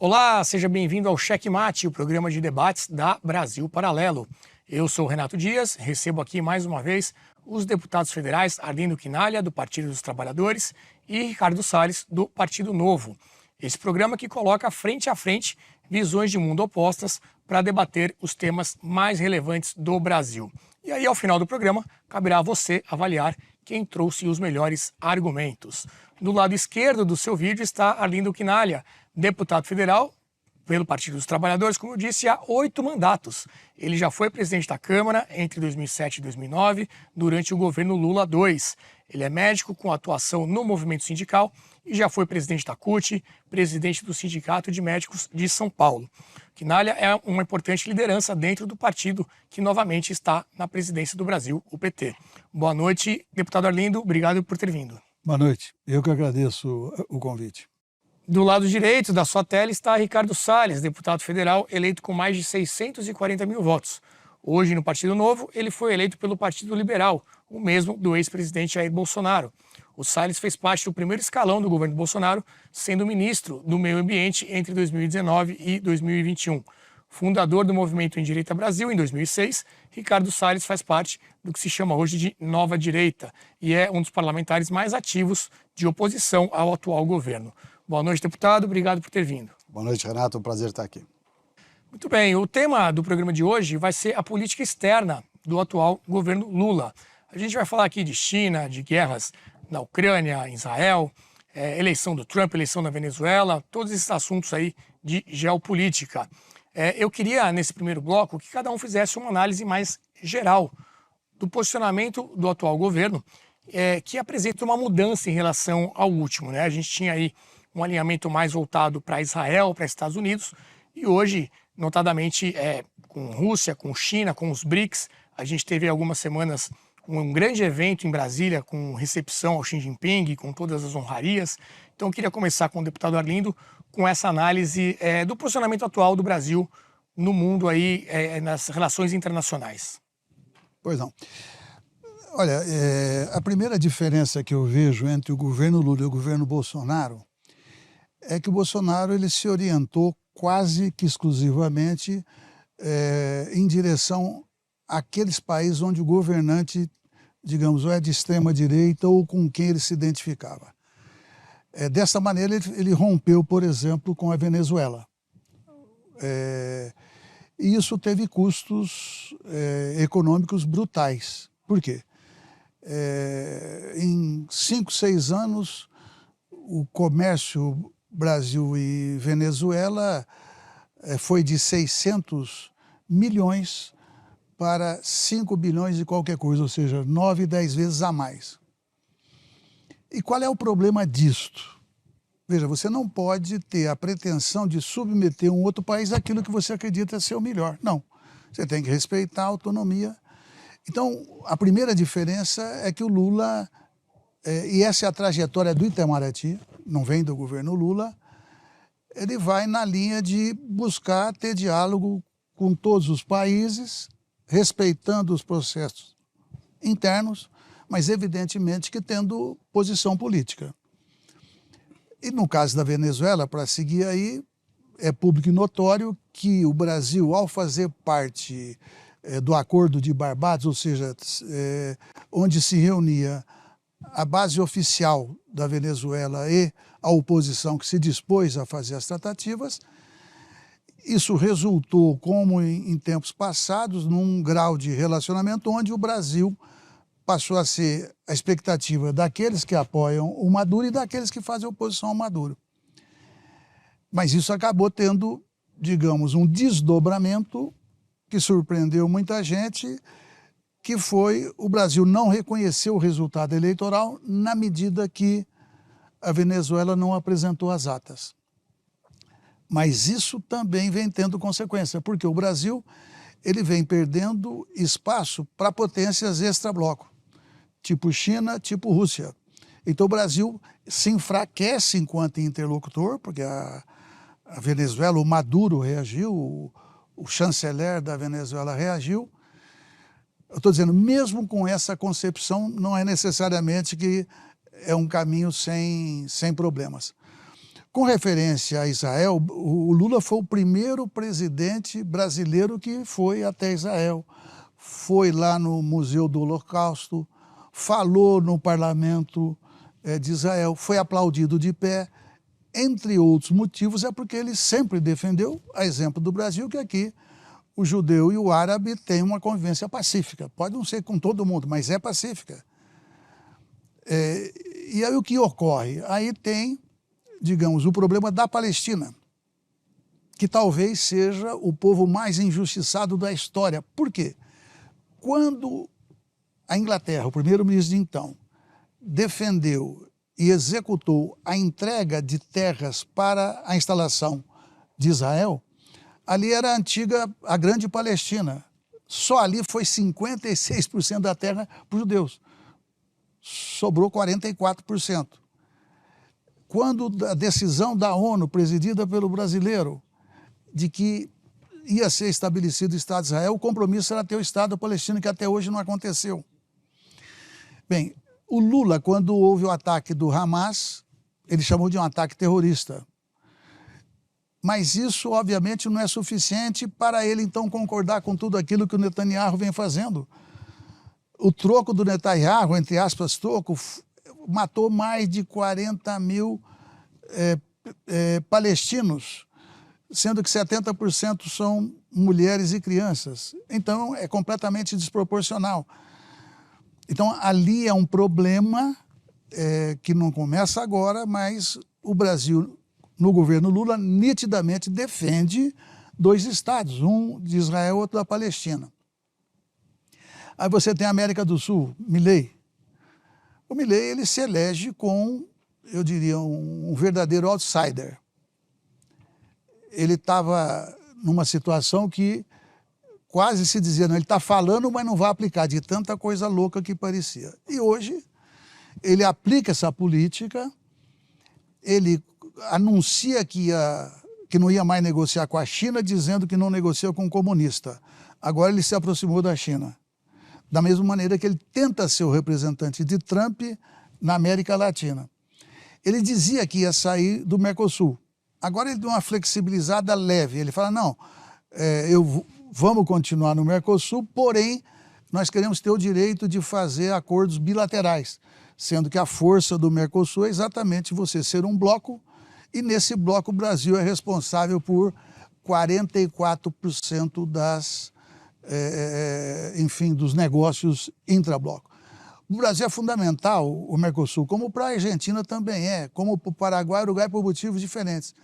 Olá, seja bem-vindo ao Cheque Mate, o programa de debates da Brasil Paralelo. Eu sou o Renato Dias, recebo aqui mais uma vez os deputados federais Arlindo Quinalha, do Partido dos Trabalhadores, e Ricardo Salles, do Partido Novo. Esse programa que coloca frente a frente visões de mundo opostas para debater os temas mais relevantes do Brasil. E aí, ao final do programa, caberá a você avaliar quem trouxe os melhores argumentos. Do lado esquerdo do seu vídeo está Arlindo Quinalha, deputado federal pelo Partido dos Trabalhadores, como eu disse, há 8 mandatos. Ele já foi presidente da Câmara entre 2007 e 2009, durante o governo Lula II. Ele é médico com atuação no movimento sindical e já foi presidente da CUT, presidente do Sindicato de Médicos de São Paulo. Quinalha é uma importante liderança dentro do partido que novamente está na presidência do Brasil, o PT. Boa noite, deputado Arlindo, obrigado por ter vindo. Boa noite, eu que agradeço o convite. Do lado direito da sua tela está Ricardo Salles, deputado federal eleito com mais de 640 mil votos. Hoje, no Partido Novo, ele foi eleito pelo Partido Liberal, o mesmo do ex-presidente Jair Bolsonaro. O Salles fez parte do primeiro escalão do governo Bolsonaro, sendo ministro do Meio Ambiente entre 2019 e 2021. Fundador do Movimento em Direita Brasil em 2006, Ricardo Salles faz parte do que se chama hoje de Nova Direita e é um dos parlamentares mais ativos de oposição ao atual governo. Boa noite, deputado. Obrigado por ter vindo. Boa noite, Renato. É um prazer estar aqui. Muito bem. O tema do programa de hoje vai ser a política externa do atual governo Lula. A gente vai falar aqui de China, de guerras na Ucrânia, em Israel, eleição do Trump, eleição na Venezuela, todos esses assuntos aí de geopolítica. Eu queria, nesse primeiro bloco, que cada um fizesse uma análise mais geral do posicionamento do atual governo, que apresenta uma mudança em relação ao último, né? A gente tinha aí um alinhamento mais voltado para Israel, para Estados Unidos, e hoje, notadamente, com Rússia, com China, com os BRICS, a gente teve algumas semanas um grande evento em Brasília, com recepção ao Xi Jinping, com todas as honrarias. Então, eu queria começar com o deputado Arlindo, com essa análise do posicionamento atual do Brasil no mundo, aí, nas relações internacionais. Pois não. Olha, a primeira diferença que eu vejo entre o governo Lula e o governo Bolsonaro é que o Bolsonaro ele se orientou quase que exclusivamente em direção àqueles países onde o governante, digamos, ou é de extrema direita ou com quem ele se identificava. Dessa maneira ele rompeu, por exemplo, com a Venezuela. E isso teve custos econômicos brutais. Por quê? Em 5, 6 anos, o comércio Brasil e Venezuela foi de 600 milhões para 5 bilhões de qualquer coisa, ou seja, 9, 10 vezes a mais. E qual é o problema disto? Veja, você não pode ter a pretensão de submeter um outro país àquilo que você acredita ser o melhor. Não. Você tem que respeitar a autonomia. Então, a primeira diferença é que o Lula, e essa é a trajetória do Itamaraty, não vem do governo Lula, ele vai na linha de buscar ter diálogo com todos os países, respeitando os processos internos, mas evidentemente que tendo posição política. E no caso da Venezuela, para seguir aí, é público e notório que o Brasil, ao fazer parte do Acordo de Barbados, ou seja, onde se reunia a base oficial da Venezuela e a oposição que se dispôs a fazer as tratativas, isso resultou, como em tempos passados, num grau de relacionamento onde o Brasil passou a ser a expectativa daqueles que apoiam o Maduro e daqueles que fazem oposição ao Maduro. Mas isso acabou tendo, digamos, um desdobramento que surpreendeu muita gente, que foi o Brasil não reconhecer o resultado eleitoral na medida que a Venezuela não apresentou as atas. Mas isso também vem tendo consequência, porque o Brasil ele vem perdendo espaço para potências extra-bloco, tipo China, tipo Rússia. Então o Brasil se enfraquece enquanto interlocutor, porque a Venezuela, o Maduro reagiu, o chanceler da Venezuela reagiu. Eu estou dizendo, mesmo com essa concepção, não é necessariamente que é um caminho sem problemas. Com referência a Israel, o Lula foi o primeiro presidente brasileiro que foi até Israel, foi lá no Museu do Holocausto, falou no parlamento de Israel, foi aplaudido de pé. Entre outros motivos, é porque ele sempre defendeu, a exemplo do Brasil, que aqui o judeu e o árabe têm uma convivência pacífica. Pode não ser com todo mundo, mas é pacífica. E aí o que ocorre? Aí tem, digamos, o problema da Palestina, que talvez seja o povo mais injustiçado da história. Por quê? Quando a Inglaterra, o primeiro-ministro de então, defendeu e executou a entrega de terras para a instalação de Israel, ali era a grande Palestina. Só ali foi 56% da terra para os judeus. Sobrou 44%. Quando a decisão da ONU, presidida pelo brasileiro, de que ia ser estabelecido o Estado de Israel, o compromisso era ter o Estado palestino, que até hoje não aconteceu. Bem, o Lula, quando houve o ataque do Hamas, ele chamou de um ataque terrorista. Mas isso, obviamente, não é suficiente para ele, então, concordar com tudo aquilo que o Netanyahu vem fazendo. O troco do Netanyahu, entre aspas, troco, matou mais de 40 mil palestinos, sendo que 70% são mulheres e crianças. Então, é completamente desproporcional. Então, ali é um problema que não começa agora, mas o Brasil, no governo Lula, nitidamente defende dois estados, um de Israel e outro da Palestina. Aí você tem a América do Sul, Milei. O Milei, ele se elege com, eu diria, um verdadeiro outsider. Ele estava numa situação que quase se dizia, não, ele está falando, mas não vai aplicar, de tanta coisa louca que parecia. E hoje, ele aplica essa política, ele anuncia que não ia mais negociar com a China, dizendo que não negocia com o comunista. Agora ele se aproximou da China. Da mesma maneira que ele tenta ser o representante de Trump na América Latina. Ele dizia que ia sair do Mercosul. Agora ele deu uma flexibilizada leve. Ele fala, não, vamos continuar no Mercosul, porém nós queremos ter o direito de fazer acordos bilaterais, sendo que a força do Mercosul é exatamente você ser um bloco, e nesse bloco o Brasil é responsável por 44% dos negócios intrabloco. O Brasil é fundamental, o Mercosul, como para a Argentina também é, como para o Paraguai e Uruguai, por motivos diferentes.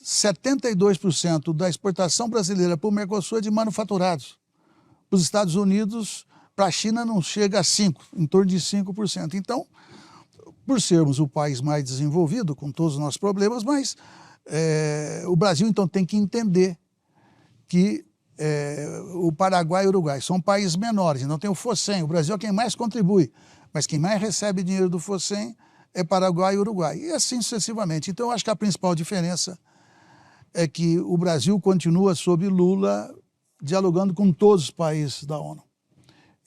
72% da exportação brasileira para o Mercosul é de manufaturados. Para os Estados Unidos, para a China não chega a 5%, em torno de 5%. Então, por sermos o país mais desenvolvido, com todos os nossos problemas, mas o Brasil então tem que entender que o Paraguai e o Uruguai são países menores, então tem o FOSEM, o Brasil é quem mais contribui, mas quem mais recebe dinheiro do FOSEM é Paraguai e Uruguai, e assim sucessivamente. Então eu acho que a principal diferença é que o Brasil continua sob Lula dialogando com todos os países da ONU.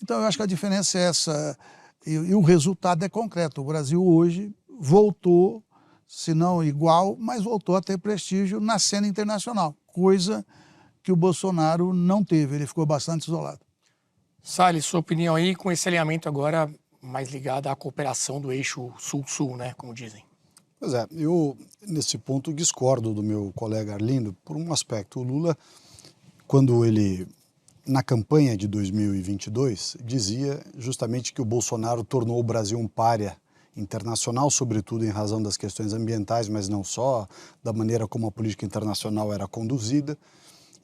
Então eu acho que a diferença é essa, e o resultado é concreto. O Brasil hoje voltou, se não igual, mas voltou a ter prestígio na cena internacional, coisa que o Bolsonaro não teve, ele ficou bastante isolado. Salles, sua opinião aí com esse alinhamento agora mais ligado à cooperação do eixo Sul-Sul, né, como dizem? Pois é, eu nesse ponto discordo do meu colega Arlindo por um aspecto. O Lula, quando ele, na campanha de 2022, dizia justamente que o Bolsonaro tornou o Brasil um pária internacional, sobretudo em razão das questões ambientais, mas não só, da maneira como a política internacional era conduzida,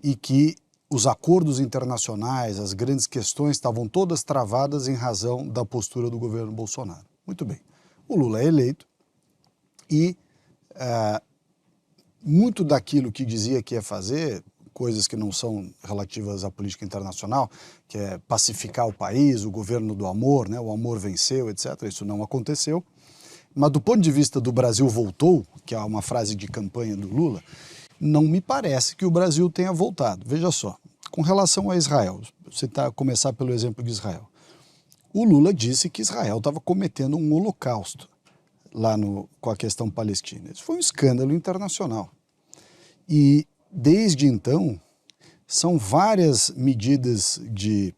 e que os acordos internacionais, as grandes questões estavam todas travadas em razão da postura do governo Bolsonaro. Muito bem, o Lula é eleito e muito daquilo que dizia que ia fazer, coisas que não são relativas à política internacional, que é pacificar o país, o governo do amor, né, o amor venceu, etc., isso não aconteceu. Mas do ponto de vista do Brasil voltou, que é uma frase de campanha do Lula, não me parece que o Brasil tenha voltado. Veja só, com relação a Israel, você começar pelo exemplo de Israel. O Lula disse que Israel estava cometendo um holocausto. lá com a questão palestina. Isso foi um escândalo internacional. E, desde então, são várias medidas de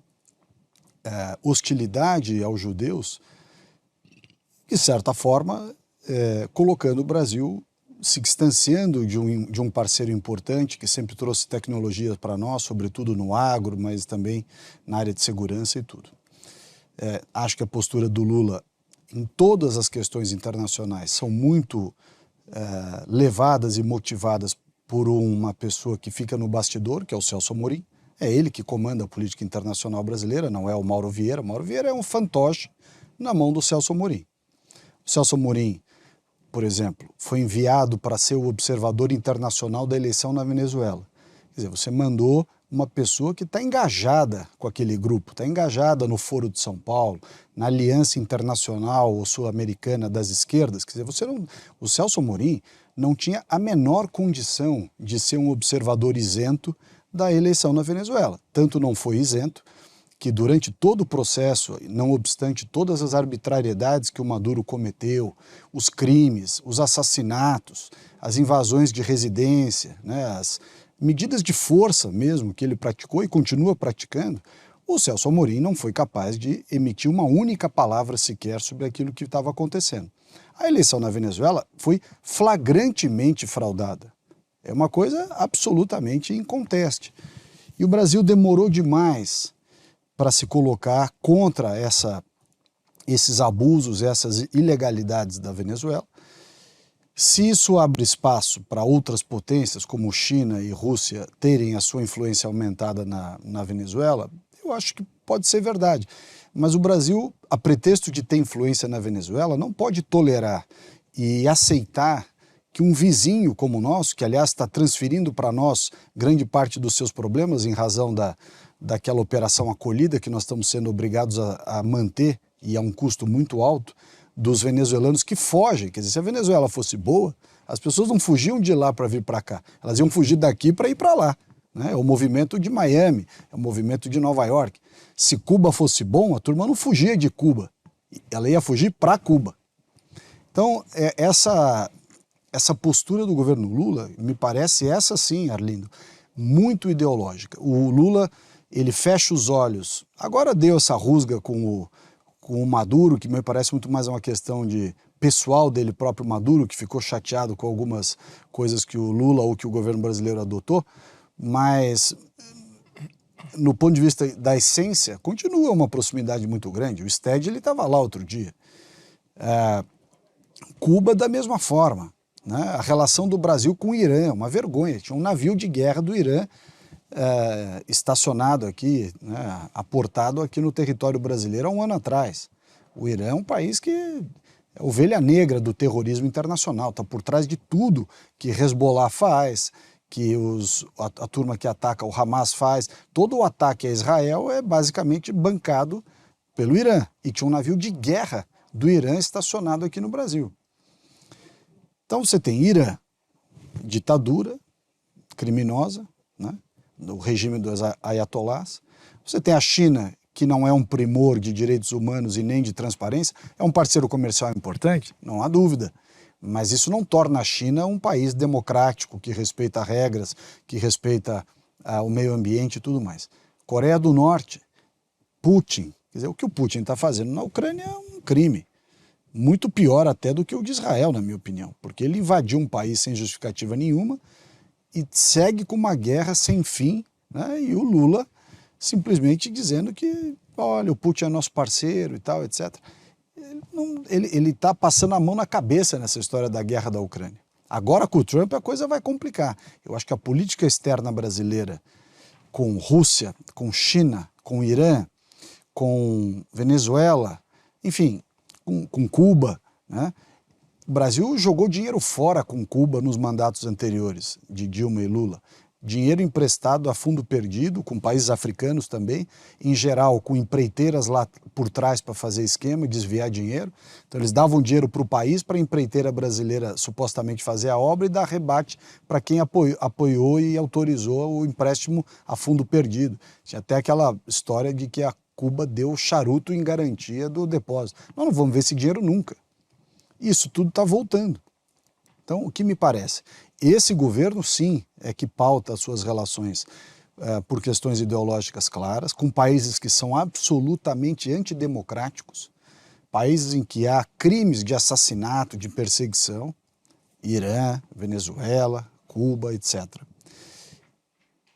hostilidade aos judeus, de certa forma, colocando o Brasil, se distanciando de um parceiro importante que sempre trouxe tecnologia para nós, sobretudo no agro, mas também na área de segurança e tudo. Acho que a postura do Lula em todas as questões internacionais são muito levadas e motivadas por uma pessoa que fica no bastidor, que é o Celso Amorim. É ele que comanda a política internacional brasileira, não é o Mauro Vieira. O Mauro Vieira é um fantoche na mão do Celso Amorim. O Celso Amorim, por exemplo, foi enviado para ser o observador internacional da eleição na Venezuela. Quer dizer, você mandou uma pessoa que está engajada com aquele grupo, está engajada no Foro de São Paulo, na Aliança Internacional ou Sul-Americana das Esquerdas. Quer dizer, o Celso Amorim não tinha a menor condição de ser um observador isento da eleição na Venezuela. Tanto não foi isento que durante todo o processo, não obstante todas as arbitrariedades que o Maduro cometeu, os crimes, os assassinatos, as invasões de residência, né, as medidas de força mesmo que ele praticou e continua praticando, o Celso Amorim não foi capaz de emitir uma única palavra sequer sobre aquilo que estava acontecendo. A eleição na Venezuela foi flagrantemente fraudada. É uma coisa absolutamente inconteste. E o Brasil demorou demais para se colocar contra esses abusos, essas ilegalidades da Venezuela. Se isso abre espaço para outras potências, como China e Rússia, terem a sua influência aumentada na Venezuela, eu acho que pode ser verdade. Mas o Brasil, a pretexto de ter influência na Venezuela, não pode tolerar e aceitar que um vizinho como o nosso, que aliás está transferindo para nós grande parte dos seus problemas em razão daquela operação acolhida que nós estamos sendo obrigados a manter e a um custo muito alto, dos venezuelanos que fogem. Quer dizer, se a Venezuela fosse boa, as pessoas não fugiam de lá para vir para cá, elas iam fugir daqui para ir para lá. Né? É o movimento de Miami, é o movimento de Nova York. Se Cuba fosse bom, a turma não fugia de Cuba, ela ia fugir para Cuba. Então, essa postura do governo Lula, me parece essa sim, Arlindo, muito ideológica. O Lula, ele fecha os olhos, agora deu essa rusga com o Maduro, que me parece muito mais uma questão de pessoal dele próprio, Maduro, que ficou chateado com algumas coisas que o Lula ou que o governo brasileiro adotou, mas no ponto de vista da essência, continua uma proximidade muito grande. O Sted, ele estava lá outro dia. Cuba da mesma forma, né? A relação do Brasil com o Irã, uma vergonha. Tinha um navio de guerra do Irã estacionado aqui, né, aportado aqui no território brasileiro há um ano atrás. O Irã é um país que é ovelha negra do terrorismo internacional, está por trás de tudo que Hezbollah faz, que a turma que ataca o Hamas faz. Todo o ataque a Israel é basicamente bancado pelo Irã. E tinha um navio de guerra do Irã estacionado aqui no Brasil. Então você tem Irã, ditadura criminosa, né? O regime dos ayatolás. Você tem a China, que não é um primor de direitos humanos e nem de transparência, é um parceiro comercial importante, não há dúvida. Mas isso não torna a China um país democrático, que respeita regras, que respeita o meio ambiente e tudo mais. Coreia do Norte, Putin. Quer dizer, o que o Putin está fazendo na Ucrânia é um crime. Muito pior até do que o de Israel, na minha opinião. Porque ele invadiu um país sem justificativa nenhuma e segue com uma guerra sem fim, né? E o Lula simplesmente dizendo que, olha, o Putin é nosso parceiro e tal, etc. Ele está passando a mão na cabeça nessa história da guerra da Ucrânia. Agora com o Trump a coisa vai complicar. Eu acho que a política externa brasileira com Rússia, com China, com Irã, com Venezuela, enfim, com Cuba, né? O Brasil jogou dinheiro fora com Cuba nos mandatos anteriores de Dilma e Lula. Dinheiro emprestado a fundo perdido, com países africanos também, em geral com empreiteiras lá por trás para fazer esquema e desviar dinheiro. Então eles davam dinheiro para o país, para a empreiteira brasileira supostamente fazer a obra e dar rebate para quem apoiou e autorizou o empréstimo a fundo perdido. Tinha até aquela história de que a Cuba deu charuto em garantia do depósito. Nós não vamos ver esse dinheiro nunca. Isso tudo está voltando. Então, o que me parece? Esse governo, sim, é que pauta as suas relações por questões ideológicas claras, com países que são absolutamente antidemocráticos, países em que há crimes de assassinato, de perseguição, Irã, Venezuela, Cuba, etc.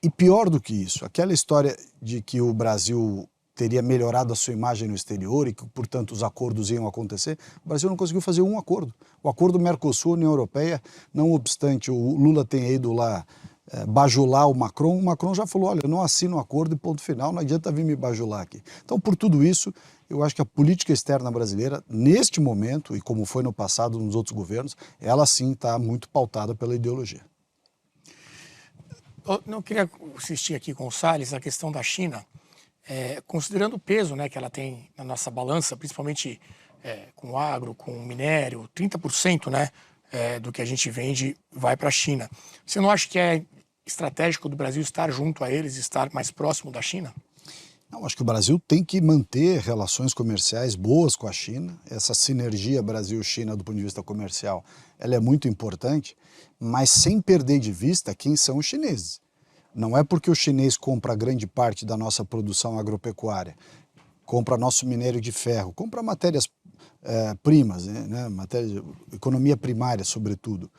E pior do que isso, aquela história de que o Brasil teria melhorado a sua imagem no exterior e que, portanto, os acordos iam acontecer, o Brasil não conseguiu fazer um acordo. O acordo Mercosul-União Europeia, não obstante o Lula tenha ido lá bajular o Macron já falou, olha, eu não assino o acordo e ponto final, não adianta vir me bajular aqui. Então, por tudo isso, eu acho que a política externa brasileira, neste momento, e como foi no passado nos outros governos, ela sim está muito pautada pela ideologia. Eu não queria insistir aqui com o Salles na questão da China, considerando o peso, né, que ela tem na nossa balança, principalmente com o agro, com o minério, 30%, né, do que a gente vende vai para a China. Você não acha que é estratégico do Brasil estar junto a eles, estar mais próximo da China? Não, acho que o Brasil tem que manter relações comerciais boas com a China. Essa sinergia Brasil-China do ponto de vista comercial, ela é muito importante, mas sem perder de vista quem são os chineses. Não é porque o chinês compra grande parte da nossa produção agropecuária, compra nosso minério de ferro, compra matérias primas, né? Economia primária, sobretudo.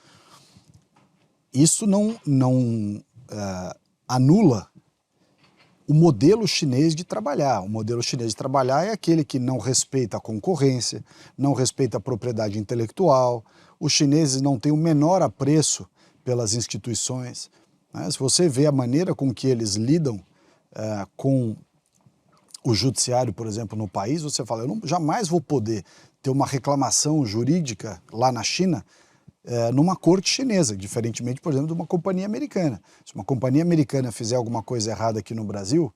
Isso não anula o modelo chinês de trabalhar. O modelo chinês de trabalhar é aquele que não respeita a concorrência, não respeita a propriedade intelectual. Os chineses não têm o menor apreço pelas instituições, né? Se você vê a maneira com que eles lidam com o judiciário, por exemplo, no país, você fala, eu jamais vou poder ter uma reclamação jurídica lá na China numa corte chinesa, diferentemente, por exemplo, de uma companhia americana. Se uma companhia americana fizer alguma coisa errada aqui no Brasil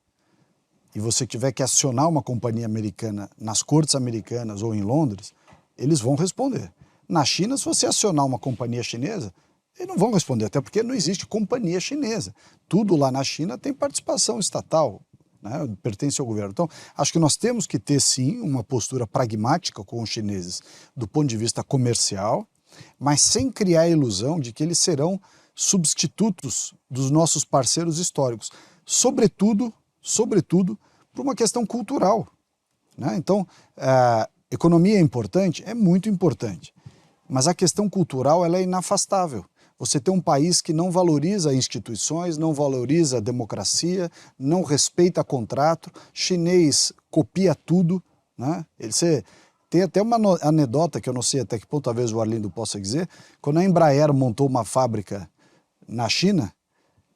e você tiver que acionar uma companhia americana nas cortes americanas ou em Londres, eles vão responder. Na China, se você acionar uma companhia chinesa, eles não vão responder, até porque não existe companhia chinesa. Tudo lá na China tem participação estatal, né, pertence ao governo. Então, acho que nós temos que ter, sim, uma postura pragmática com os chineses do ponto de vista comercial, mas sem criar a ilusão de que eles serão substitutos dos nossos parceiros históricos, sobretudo por uma questão cultural, né? Então, economia é importante? É muito importante, mas a questão cultural ela é inafastável. Você tem um país que não valoriza instituições, não valoriza a democracia, não respeita contrato, chinês copia tudo, né? Tem até uma anedota que eu não sei até que ponto talvez o Arlindo possa dizer, quando a Embraer montou uma fábrica na China,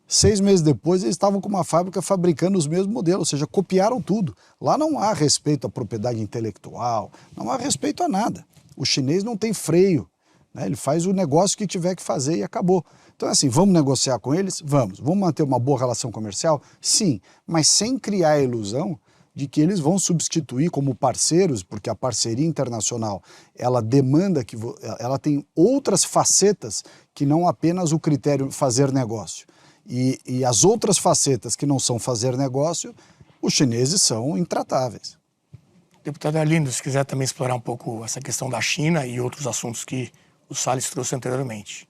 6 meses depois eles estavam com uma fábrica fabricando os mesmos modelos, ou seja, copiaram tudo. Lá não há respeito à propriedade intelectual, não há respeito a nada. O chinês não tem freio, né? Ele faz o negócio que tiver que fazer e acabou. Então, assim, vamos negociar com eles? Vamos. Vamos manter uma boa relação comercial? Sim, mas sem criar a ilusão de que eles vão substituir como parceiros, porque a parceria internacional, ela demanda que ela tem outras facetas que não apenas o critério fazer negócio. E as outras facetas que não são fazer negócio, os chineses são intratáveis. Deputado Arlindo, se quiser também explorar um pouco essa questão da China e outros assuntos que o Salles trouxe anteriormente.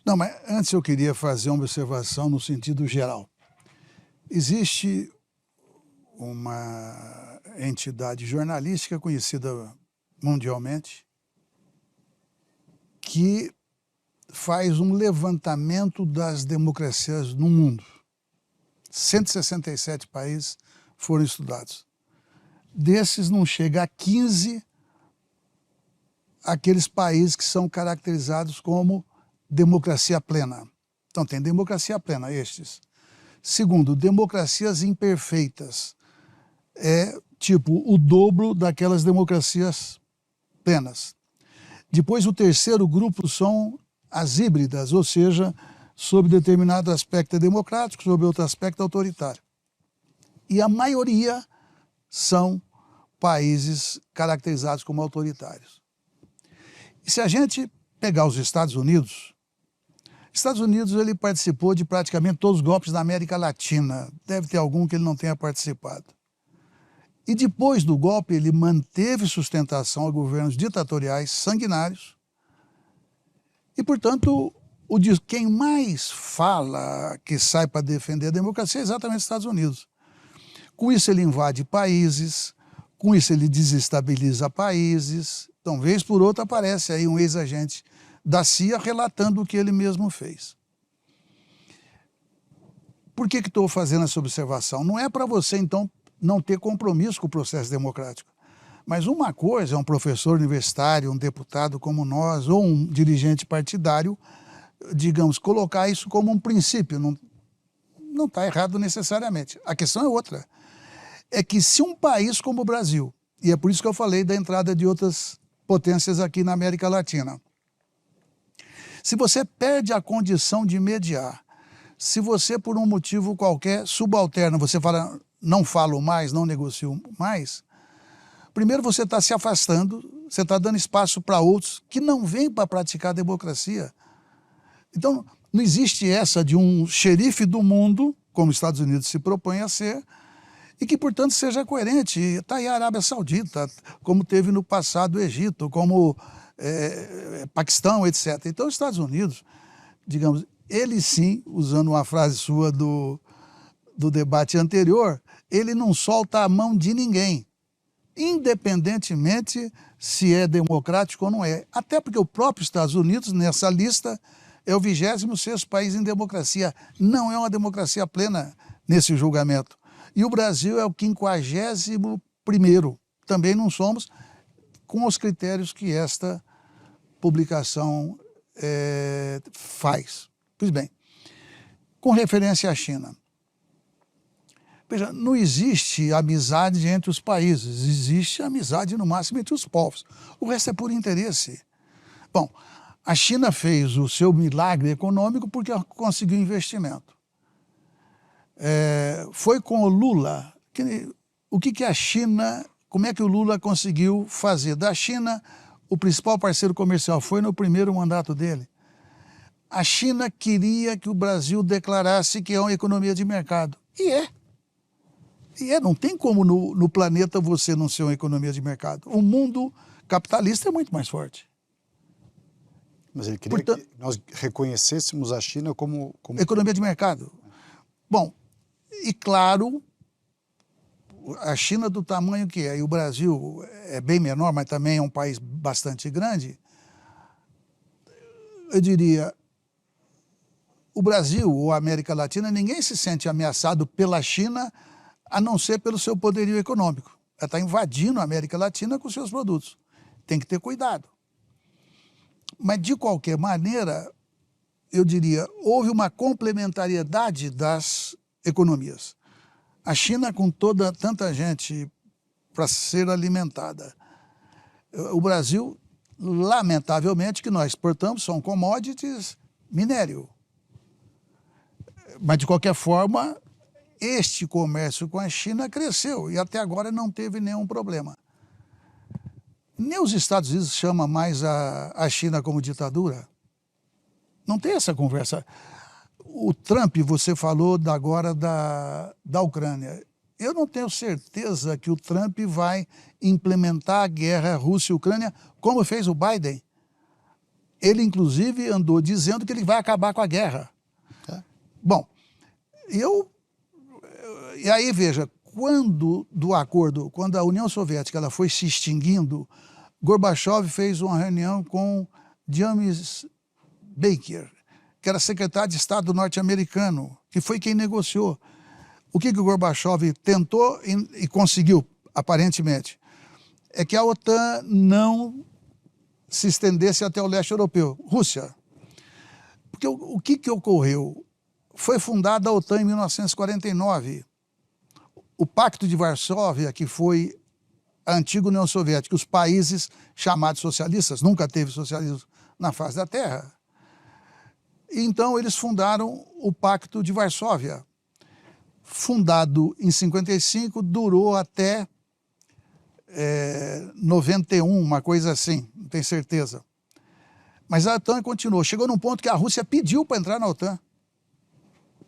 Não, mas antes eu queria fazer uma observação no sentido geral. Existe uma entidade jornalística conhecida mundialmente que faz um levantamento das democracias no mundo. 167 países foram estudados. Desses não chega a 15 aqueles países que são caracterizados como democracia plena. Então tem democracia plena, estes. Segundo, democracias imperfeitas. É tipo o dobro daquelas democracias plenas. Depois o terceiro grupo são as híbridas, ou seja, sob determinado aspecto democrático, sob outro aspecto autoritário. E a maioria são países caracterizados como autoritários. E se a gente pegar os Estados Unidos ele participou de praticamente todos os golpes da América Latina. Deve ter algum que ele não tenha participado. E depois do golpe, ele manteve sustentação a governos ditatoriais sanguinários. E, portanto, quem mais fala que sai para defender a democracia é exatamente os Estados Unidos. Com isso ele invade países, com isso ele desestabiliza países. Então, vez por outra, aparece aí um ex-agente da CIA relatando o que ele mesmo fez. Por que estou fazendo essa observação? Não é para você, então, não ter compromisso com o processo democrático. Mas uma coisa é um professor universitário, um deputado como nós, ou um dirigente partidário, digamos, colocar isso como um princípio. Não está errado necessariamente. A questão é outra. É que se um país como o Brasil, e é por isso que eu falei da entrada de outras potências aqui na América Latina, se você perde a condição de mediar, se você por um motivo qualquer subalterno, você fala, não falo mais, não negocio mais, primeiro você está se afastando, você está dando espaço para outros que não vêm para praticar a democracia. Então, não existe essa de um xerife do mundo, como os Estados Unidos se propõe a ser, e que, portanto, seja coerente. Está aí a Arábia Saudita, como teve no passado o Egito, como Paquistão, etc. Então, os Estados Unidos, digamos, ele sim, usando uma frase sua do debate anterior, ele não solta a mão de ninguém, independentemente se é democrático ou não é. Até porque o próprio Estados Unidos, nessa lista, é o 26º país em democracia. Não é uma democracia plena nesse julgamento. E o Brasil é o 51º. Também não somos, com os critérios que esta publicação faz. Pois bem, com referência à China. Veja, não existe amizade entre os países, existe amizade no máximo entre os povos. O resto é por interesse. Bom, a China fez o seu milagre econômico porque conseguiu investimento. Foi com o Lula, o que a China, como é que o Lula conseguiu fazer? Da China, o principal parceiro comercial foi no primeiro mandato dele. A China queria que o Brasil declarasse que é uma economia de mercado. E é. Não tem como no planeta você não ser uma economia de mercado. O mundo capitalista é muito mais forte. Mas ele queria que nós reconhecêssemos a China como economia de mercado. Bom, e claro, a China do tamanho que é, e o Brasil é bem menor, mas também é um país bastante grande, eu diria, o Brasil ou a América Latina, ninguém se sente ameaçado pela China, a não ser pelo seu poderio econômico. Ela está invadindo a América Latina com seus produtos. Tem que ter cuidado. Mas, de qualquer maneira, eu diria, houve uma complementariedade das economias. A China, com tanta gente para ser alimentada. O Brasil, lamentavelmente, que nós exportamos são commodities, minério. Mas, de qualquer forma, este comércio com a China cresceu e até agora não teve nenhum problema. Nem os Estados Unidos chamam mais a China como ditadura. Não tem essa conversa. O Trump, você falou agora da Ucrânia. Eu não tenho certeza que o Trump vai implementar a guerra Rússia e Ucrânia como fez o Biden. Ele, inclusive, andou dizendo que ele vai acabar com a guerra. Bom, e aí, veja, quando a União Soviética ela foi se extinguindo, Gorbachev fez uma reunião com James Baker, que era secretário de Estado norte-americano, que foi quem negociou. O que o Gorbachev tentou e conseguiu, aparentemente, é que a OTAN não se estendesse até o leste europeu, Rússia. Porque o que ocorreu? Foi fundada a OTAN em 1949. O Pacto de Varsóvia, que foi a antiga União Soviética, os países chamados socialistas, nunca teve socialismo na face da Terra. Então, eles fundaram o Pacto de Varsóvia. Fundado em 55, durou até 91, uma coisa assim, não tenho certeza. Mas a OTAN continuou. Chegou num ponto que a Rússia pediu para entrar na OTAN.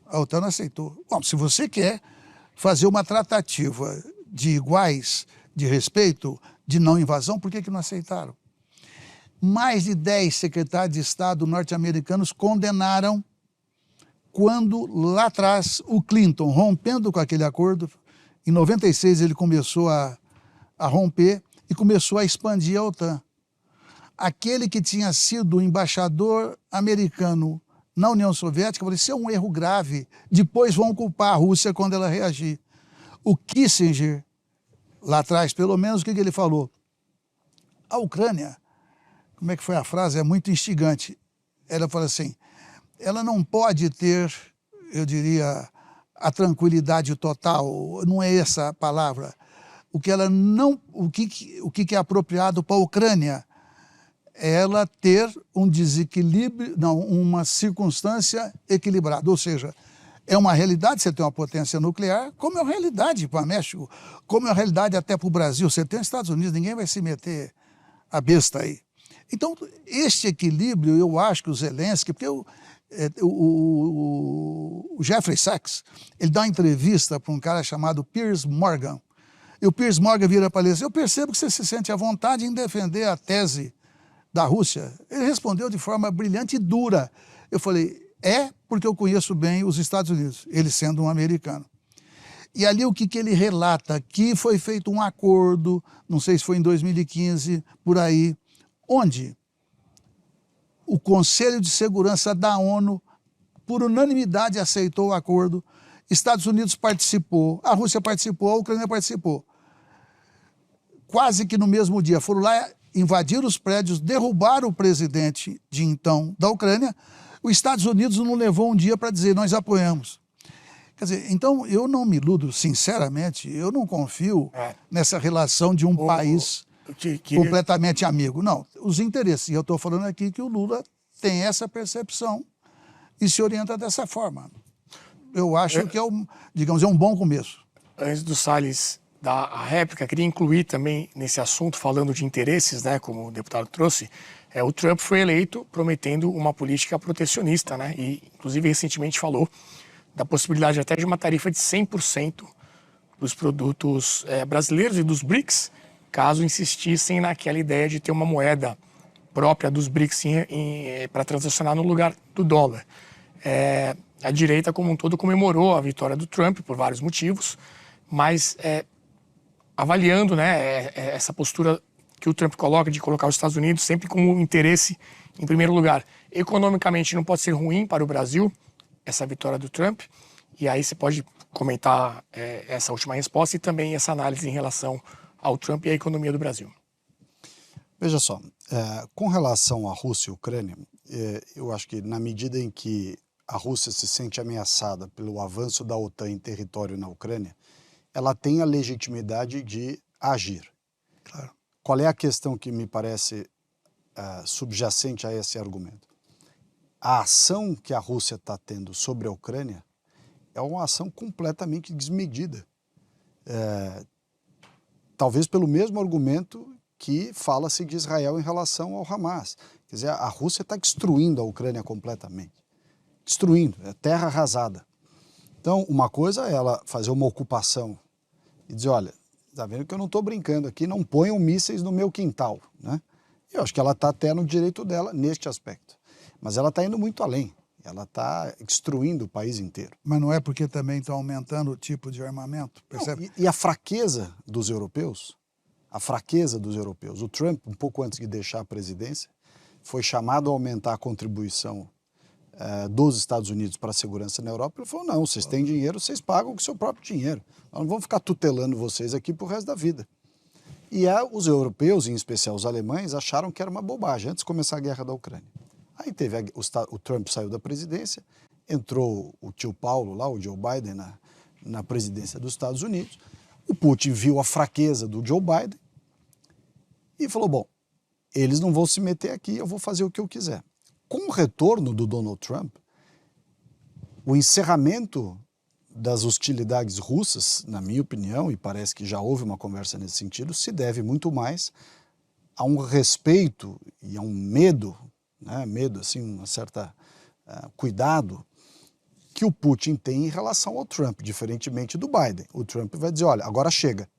A OTAN não aceitou. Bom, se você quer fazer uma tratativa de iguais, de respeito, de não invasão, por que não aceitaram? Mais de 10 secretários de Estado norte-americanos condenaram quando, lá atrás, o Clinton, rompendo com aquele acordo, em 96 ele começou a romper e começou a expandir a OTAN. Aquele que tinha sido o embaixador americano na União Soviética falou: isso é um erro grave, depois vão culpar a Rússia quando ela reagir. O Kissinger, lá atrás, pelo menos, o que ele falou? A Ucrânia, como é que foi a frase? É muito instigante. Ela fala assim, ela não pode ter, eu diria, a tranquilidade total, não é essa a palavra. O que é apropriado para a Ucrânia é ela ter um desequilíbrio, não, uma circunstância equilibrada, ou seja, é uma realidade você ter uma potência nuclear, como é uma realidade para o México, como é uma realidade até para o Brasil. Você tem os Estados Unidos, ninguém vai se meter a besta aí. Então, este equilíbrio, eu acho que o Zelensky, porque o Jeffrey Sachs, ele dá uma entrevista para um cara chamado Piers Morgan, e o Piers Morgan vira para ele e diz: eu percebo que você se sente à vontade em defender a tese da Rússia. Ele respondeu de forma brilhante e dura. Eu falei, porque eu conheço bem os Estados Unidos, ele sendo um americano. E ali o que ele relata? Que foi feito um acordo, não sei se foi em 2015, por aí, onde o Conselho de Segurança da ONU, por unanimidade, aceitou o acordo, Estados Unidos participou, a Rússia participou, a Ucrânia participou. Quase que no mesmo dia foram lá, invadiram os prédios, derrubaram o presidente de então da Ucrânia. Os Estados Unidos não levou um dia para dizer, nós apoiamos. Quer dizer, então eu não me iludo, sinceramente, eu não confio nessa relação de um país completamente amigo. Não, os interesses, e eu estou falando aqui que o Lula tem essa percepção e se orienta dessa forma. Eu acho que é um bom começo. Antes do Salles dar a réplica, queria incluir também nesse assunto, falando de interesses, né, como o deputado trouxe, o Trump foi eleito prometendo uma política protecionista, né, e inclusive recentemente falou da possibilidade até de uma tarifa de 100% dos produtos brasileiros e dos BRICS, caso insistissem naquela ideia de ter uma moeda própria dos BRICS para transacionar no lugar do dólar. A direita como um todo comemorou a vitória do Trump por vários motivos, mas avaliando, né, essa postura que o Trump coloca de colocar os Estados Unidos sempre como interesse em primeiro lugar. Economicamente não pode ser ruim para o Brasil essa vitória do Trump, e aí você pode comentar essa última resposta e também essa análise em relação ao Trump e à economia do Brasil. Veja só, com relação à Rússia e Ucrânia, eu acho que na medida em que a Rússia se sente ameaçada pelo avanço da OTAN em território na Ucrânia, ela tem a legitimidade de agir. Claro. Qual é a questão que me parece subjacente a esse argumento? A ação que a Rússia está tendo sobre a Ucrânia é uma ação completamente desmedida. Talvez pelo mesmo argumento que fala-se de Israel em relação ao Hamas. Quer dizer, a Rússia está destruindo a Ucrânia completamente. Destruindo, é terra arrasada. Então, uma coisa é ela fazer uma ocupação e dizer, olha, está vendo que eu não estou brincando aqui, não ponham mísseis no meu quintal, né? Eu acho que ela está até no direito dela neste aspecto. Mas ela está indo muito além. Ela está destruindo o país inteiro. Mas não é porque também estão aumentando o tipo de armamento, percebe? Não, e a fraqueza dos europeus, o Trump, um pouco antes de deixar a presidência, foi chamado a aumentar a contribuição dos Estados Unidos para a segurança na Europa. Ele falou, não, vocês têm dinheiro, vocês pagam com o seu próprio dinheiro. Nós não vamos ficar tutelando vocês aqui para o resto da vida. E os europeus, em especial os alemães, acharam que era uma bobagem antes de começar a guerra da Ucrânia. Aí o Trump saiu da presidência, entrou o tio Paulo lá, o Joe Biden, na presidência dos Estados Unidos. O Putin viu a fraqueza do Joe Biden e falou, bom, eles não vão se meter aqui, eu vou fazer o que eu quiser. Com o retorno do Donald Trump, o encerramento das hostilidades russas, na minha opinião, e parece que já houve uma conversa nesse sentido, se deve muito mais a um respeito e a um medo, né, assim, uma certa cuidado que o Putin tem em relação ao Trump, diferentemente do Biden. O Trump vai dizer, olha, agora chega,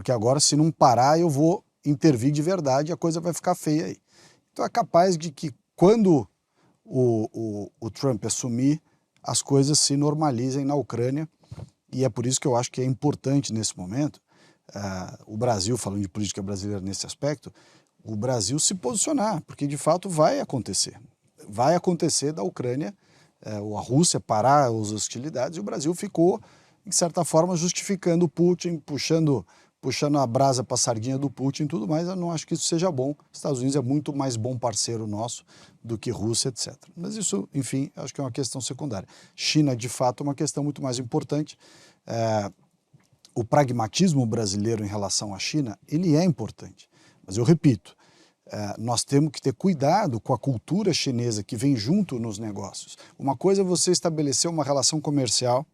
porque agora se não parar eu vou intervir de verdade e a coisa vai ficar feia aí. Então é capaz de que quando o Trump assumir, as coisas se normalizem na Ucrânia, e é por isso que eu acho que é importante nesse momento, o Brasil, falando de política brasileira nesse aspecto, o Brasil se posicionar, porque de fato vai acontecer. Vai acontecer da Ucrânia, a Rússia parar as hostilidades, e o Brasil ficou, de certa forma, justificando o Putin, puxando a brasa para a sardinha do Putin e tudo mais. Eu não acho que isso seja bom. Os Estados Unidos é muito mais bom parceiro nosso do que Rússia, etc. Mas isso, enfim, acho que é uma questão secundária. China, de fato, é uma questão muito mais importante. O pragmatismo brasileiro em relação à China, ele é importante. Mas eu repito, nós temos que ter cuidado com a cultura chinesa que vem junto nos negócios. Uma coisa é você estabelecer uma relação comercial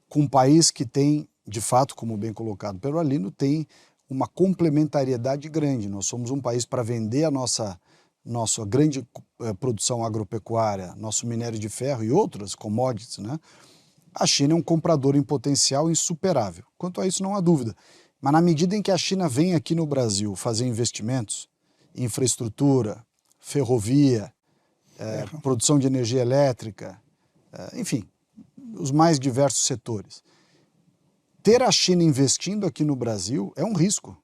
com um país que tem, de fato, como bem colocado pelo Arlindo, tem uma complementariedade grande. Nós somos um país para vender a nossa grande produção agropecuária, nosso minério de ferro e outras commodities, né? A China é um comprador em potencial insuperável. Quanto a isso, não há dúvida. Mas na medida em que a China vem aqui no Brasil fazer investimentos, infraestrutura, ferrovia, produção de energia elétrica, enfim, os mais diversos setores. Ter a China investindo aqui no Brasil é um risco,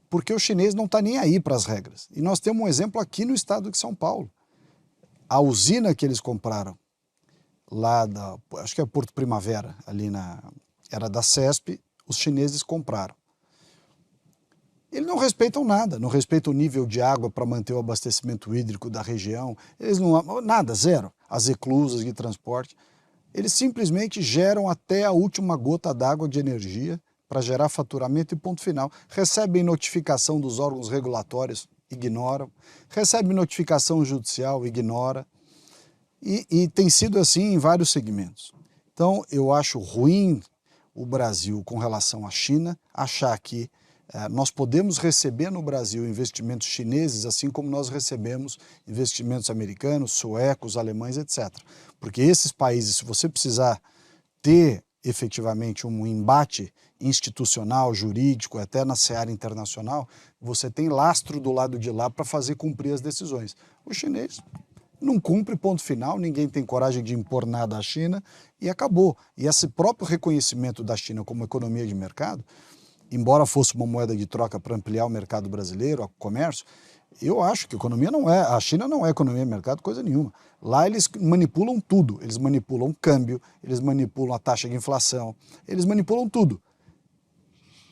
porque o chinês não está nem aí para as regras. E nós temos um exemplo aqui no estado de São Paulo. A usina que eles compraram, lá acho que é Porto Primavera, era da CESP, os chineses compraram. Eles não respeitam nada, não respeitam o nível de água para manter o abastecimento hídrico da região, eles não, nada, zero. As eclusas de transporte. Eles simplesmente geram até a última gota d'água de energia para gerar faturamento e ponto final. Recebem notificação dos órgãos regulatórios, ignoram. Recebem notificação judicial, ignora. E tem sido assim em vários segmentos. Então, eu acho ruim o Brasil, com relação à China, achar que nós podemos receber no Brasil investimentos chineses, assim como nós recebemos investimentos americanos, suecos, alemães, etc. Porque esses países, se você precisar ter efetivamente um embate institucional, jurídico, até na seara internacional, você tem lastro do lado de lá para fazer cumprir as decisões. O chinês não cumpre, ponto final, ninguém tem coragem de impor nada à China e acabou. E esse próprio reconhecimento da China como economia de mercado, embora fosse uma moeda de troca para ampliar o mercado brasileiro, o comércio, eu acho que a China não é economia de mercado, coisa nenhuma. Lá eles manipulam tudo, eles manipulam o câmbio, eles manipulam a taxa de inflação, eles manipulam tudo.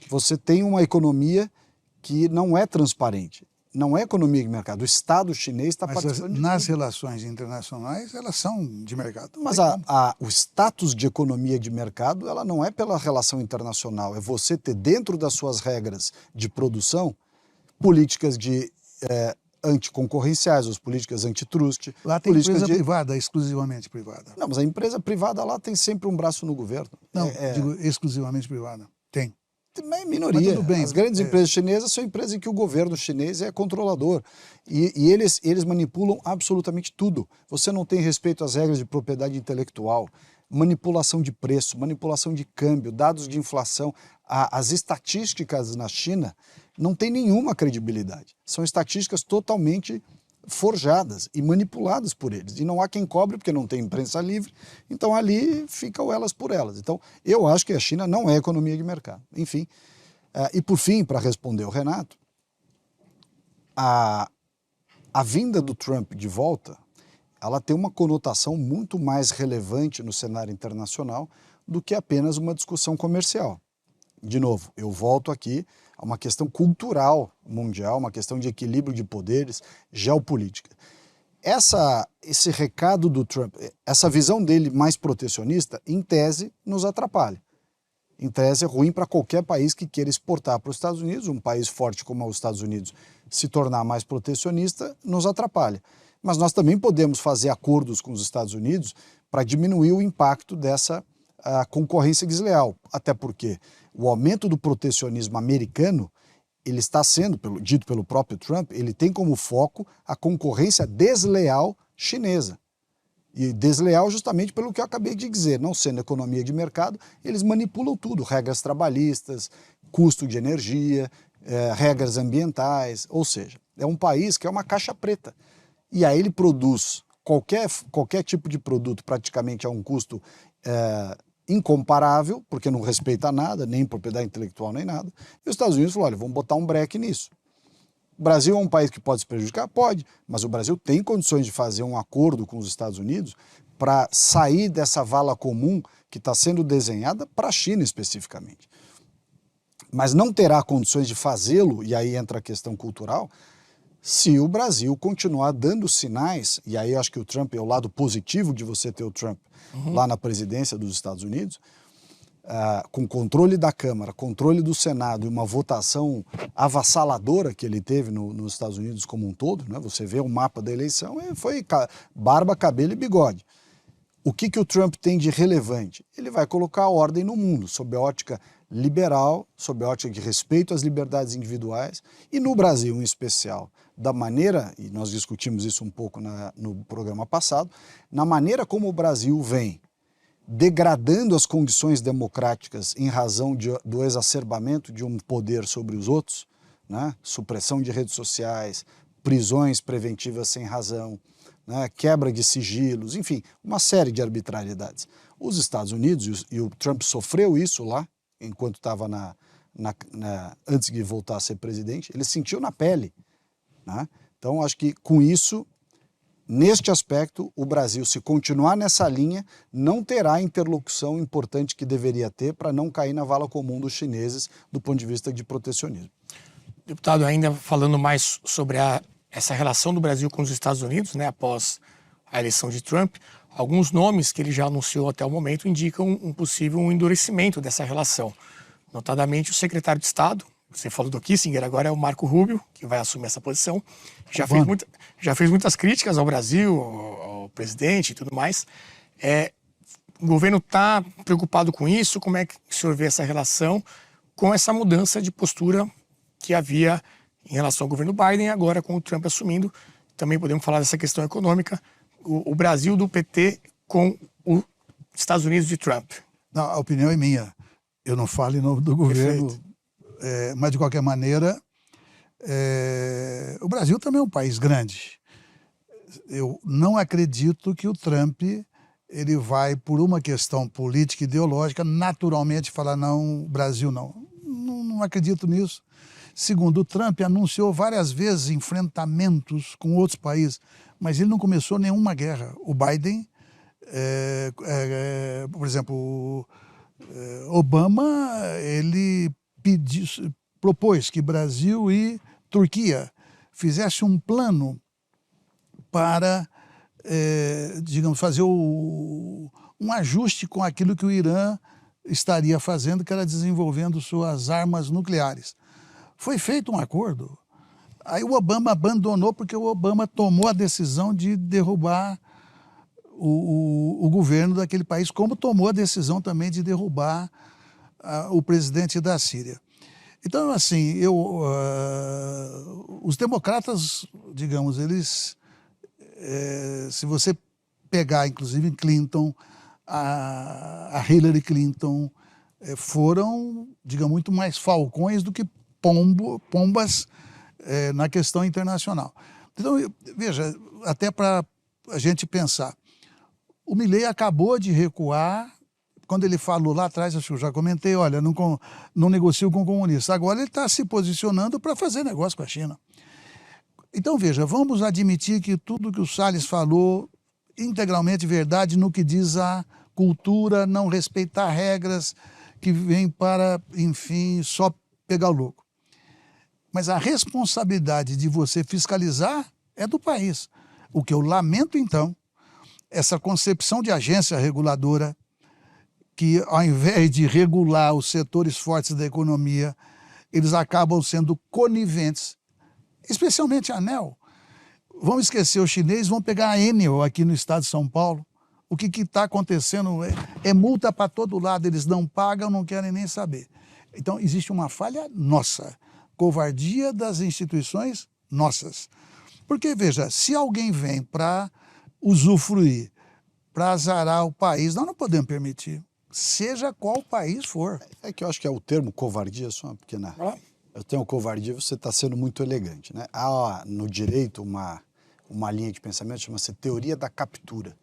Você tem uma economia que não é transparente, não é economia de mercado. O Estado chinês está participando de nas tudo. relações internacionais, elas são de mercado. Mas o status de economia de mercado, ela não é pela relação internacional, é você ter dentro das suas regras de produção políticas de anticoncorrenciais, as políticas antitrust. Lá tem empresa privada, exclusivamente privada. Não, mas a empresa privada lá tem sempre um braço no governo. Não, digo exclusivamente privada. Tem. É minoria. Mas tudo bem. As grandes empresas chinesas são empresas em que o governo chinês é controlador. E eles manipulam absolutamente tudo. Você não tem respeito às regras de propriedade intelectual, manipulação de preço, manipulação de câmbio, dados de inflação. As estatísticas na China não têm nenhuma credibilidade. São estatísticas totalmente forjadas e manipuladas por eles. E não há quem cobre, porque não tem imprensa livre, então ali ficam elas por elas. Então, eu acho que a China não é economia de mercado. Enfim, e por fim, para responder ao Renato, a vinda do Trump de volta, ela tem uma conotação muito mais relevante no cenário internacional do que apenas uma discussão comercial. De novo, eu volto aqui a uma questão cultural mundial, uma questão de equilíbrio de poderes, geopolítica. Esse recado do Trump, essa visão dele mais protecionista, em tese, nos atrapalha. Em tese, é ruim para qualquer país que queira exportar para os Estados Unidos. Um país forte como os Estados Unidos se tornar mais protecionista, nos atrapalha. Mas nós também podemos fazer acordos com os Estados Unidos para diminuir o impacto dessa concorrência desleal. Até porque o aumento do protecionismo americano, ele está sendo, dito pelo próprio Trump, ele tem como foco a concorrência desleal chinesa. E desleal justamente pelo que eu acabei de dizer, não sendo economia de mercado, eles manipulam tudo, regras trabalhistas, custo de energia, regras ambientais, ou seja, é um país que é uma caixa preta. E aí ele produz qualquer tipo de produto praticamente a um custo incomparável, porque não respeita nada, nem propriedade intelectual, nem nada. E os Estados Unidos falaram, olha, vamos botar um breque nisso. O Brasil é um país que pode se prejudicar? Pode, mas o Brasil tem condições de fazer um acordo com os Estados Unidos para sair dessa vala comum que está sendo desenhada para a China especificamente. Mas não terá condições de fazê-lo, e aí entra a questão cultural, se o Brasil continuar dando sinais, e aí acho que o Trump é o lado positivo de você ter o Trump lá na presidência dos Estados Unidos, com controle da Câmara, controle do Senado e uma votação avassaladora que ele teve nos Estados Unidos como um todo, né? Você vê o mapa da eleição e foi barba, cabelo e bigode. O que o Trump tem de relevante? Ele vai colocar a ordem no mundo, sob a ótica liberal, sob a ótica de respeito às liberdades individuais e no Brasil em especial, da maneira, e nós discutimos isso um pouco no programa passado, na maneira como o Brasil vem degradando as condições democráticas em razão do exacerbamento de um poder sobre os outros, né? Supressão de redes sociais, prisões preventivas sem razão, né? Quebra de sigilos, enfim, uma série de arbitrariedades. Os Estados Unidos, e o Trump sofreu isso lá, enquanto estava antes de voltar a ser presidente, ele sentiu na pele, né? Então, acho que com isso, neste aspecto, o Brasil, se continuar nessa linha, não terá a interlocução importante que deveria ter para não cair na vala comum dos chineses do ponto de vista de protecionismo. Deputado, ainda falando mais sobre essa relação do Brasil com os Estados Unidos, né, após a eleição de Trump, alguns nomes que ele já anunciou até o momento indicam um possível endurecimento dessa relação. Notadamente o secretário de Estado, você falou do Kissinger, agora é o Marco Rubio, que vai assumir essa posição. Já fez muitas críticas ao Brasil, ao presidente e tudo mais. O governo está preocupado com isso? Como é que o senhor vê essa relação com essa mudança de postura que havia em relação ao governo Biden, agora com o Trump assumindo? Também podemos falar dessa questão econômica, o Brasil do PT com os Estados Unidos de Trump. Não, a opinião é minha. Eu não falo em nome do governo, mas de qualquer maneira, o Brasil também é um país grande. Eu não acredito que o Trump ele vai, por uma questão política e ideológica, naturalmente falar não, Brasil não. Não acredito nisso. Segundo, o Trump anunciou várias vezes enfrentamentos com outros países, mas ele não começou nenhuma guerra. O Biden, por exemplo, Obama, ele propôs que Brasil e Turquia fizessem um plano para, digamos, fazer um ajuste com aquilo que o Irã estaria fazendo, que era desenvolvendo suas armas nucleares. Foi feito um acordo. Aí o Obama abandonou porque o Obama tomou a decisão de derrubar o governo daquele país, como tomou a decisão também de derrubar o presidente da Síria. Então, assim, os democratas, digamos, eles, se você pegar, inclusive, Clinton, a Hillary Clinton, foram, digamos, muito mais falcões do que pombas na questão internacional. Então, veja, até para a gente pensar, o Milei acabou de recuar, quando ele falou lá atrás, acho que eu já comentei, olha, não negocio com comunistas. Agora ele está se posicionando para fazer negócio com a China. Então, veja, vamos admitir que tudo que o Salles falou, integralmente verdade no que diz a cultura, não respeitar regras que vêm para, enfim, só pegar o lucro. Mas a responsabilidade de você fiscalizar é do país. O que eu lamento, então, essa concepção de agência reguladora que, ao invés de regular os setores fortes da economia, eles acabam sendo coniventes, especialmente a ANEEL. Vamos esquecer os chineses, vão pegar a Enel aqui no estado de São Paulo. O que está acontecendo é multa para todo lado, eles não pagam, não querem nem saber. Então, existe uma falha nossa, covardia das instituições nossas. Porque, veja, se alguém vem para usufruir, para azarar o país, nós não podemos permitir. seja qual país for. É que eu acho que é o termo covardia, só uma pequena... Eu tenho covardia, você está sendo muito elegante, né? Há no direito uma linha de pensamento que chama-se teoria da captura.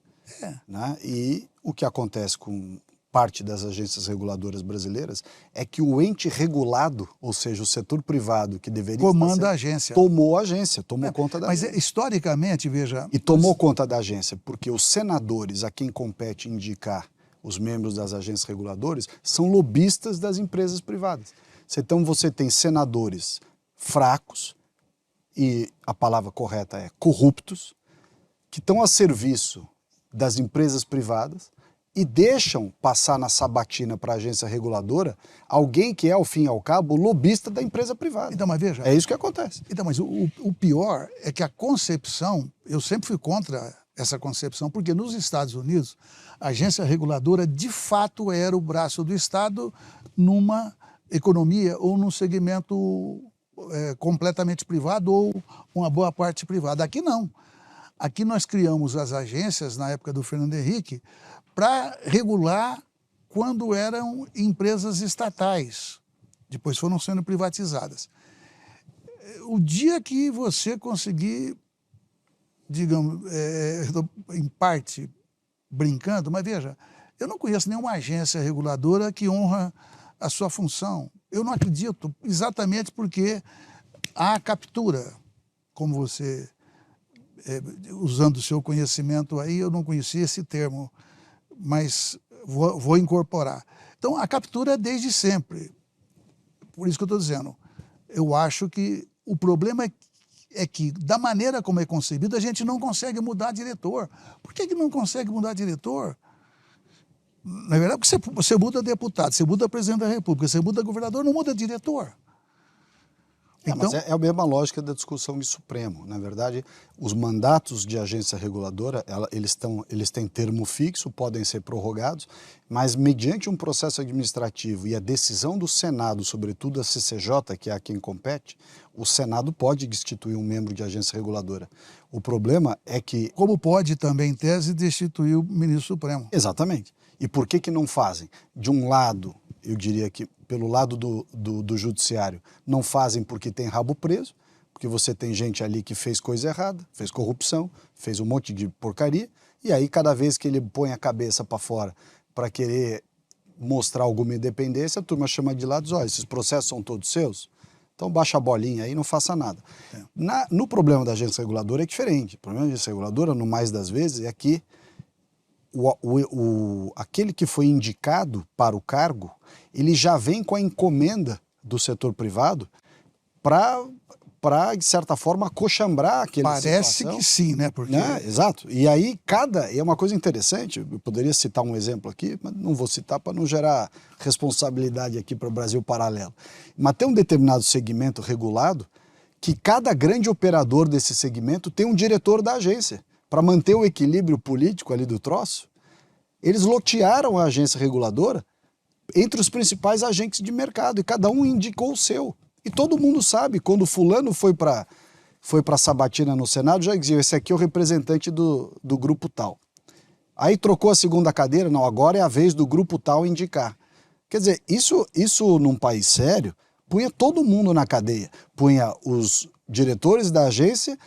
Né? E o que acontece com parte das agências reguladoras brasileiras é que o ente regulado, ou seja, o setor privado que deveria comanda a agência. Tomou a agência, tomou conta da agência. Mas historicamente, veja... E tomou conta da agência, porque os senadores a quem compete indicar os membros das agências reguladoras são lobistas das empresas privadas. Então você tem senadores fracos, e a palavra correta é corruptos, que estão a serviço das empresas privadas e deixam passar na sabatina para a agência reguladora alguém que é, ao fim e ao cabo, lobista da empresa privada. Então, mas veja... É isso que acontece. Então, mas o pior é que a concepção, eu sempre fui contra essa concepção, porque nos Estados Unidos, a agência reguladora, de fato, era o braço do Estado numa economia ou num segmento completamente privado ou uma boa parte privada. Aqui não. Aqui nós criamos as agências, na época do Fernando Henrique, para regular quando eram empresas estatais. Depois foram sendo privatizadas. O dia que você conseguir, digamos, em parte brincando, mas veja, eu não conheço nenhuma agência reguladora que honra a sua função. Eu não acredito, exatamente porque há captura, como você, usando o seu conhecimento aí, eu não conhecia esse termo, mas vou incorporar. Então, a captura é desde sempre. Por isso que eu estou dizendo, eu acho que o problema é que, da maneira como é concebido, a gente não consegue mudar diretor. Por que não consegue mudar diretor? Na verdade, porque você muda deputado, você muda presidente da República, você muda governador, não muda diretor. Mas é a mesma lógica da discussão de Supremo. Na verdade, os mandatos de agência reguladora, eles têm termo fixo, podem ser prorrogados, mas mediante um processo administrativo e a decisão do Senado, sobretudo a CCJ, que é a quem compete, o Senado pode destituir um membro de agência reguladora. O problema é que... Como pode também, em tese, destituir o ministro Supremo. Exatamente. E por que não fazem? De um lado, eu diria que pelo lado do judiciário, não fazem porque tem rabo preso, porque você tem gente ali que fez coisa errada, fez corrupção, fez um monte de porcaria, e aí cada vez que ele põe a cabeça para fora para querer mostrar alguma independência, a turma chama de lado e diz, olha, esses processos são todos seus, então baixa a bolinha aí e não faça nada. No problema da agência reguladora é diferente. O problema da agência reguladora, no mais das vezes, é que aquele que foi indicado para o cargo, ele já vem com a encomenda do setor privado para de certa forma, acochambrar aquela situação. Parece que sim, né? Porque... Exato. E aí, é uma coisa interessante, eu poderia citar um exemplo aqui, mas não vou citar para não gerar responsabilidade aqui para o Brasil Paralelo. Mas tem um determinado segmento regulado que cada grande operador desse segmento tem um diretor da agência. Para manter o equilíbrio político ali do troço, eles lotearam a agência reguladora entre os principais agentes de mercado e cada um indicou o seu. E todo mundo sabe, quando fulano foi para sabatina no Senado, já dizia, esse aqui é o representante do grupo tal. Aí trocou a segunda cadeira, não, agora é a vez do grupo tal indicar. Quer dizer, isso num país sério, punha todo mundo na cadeia. Punha os diretores da agência,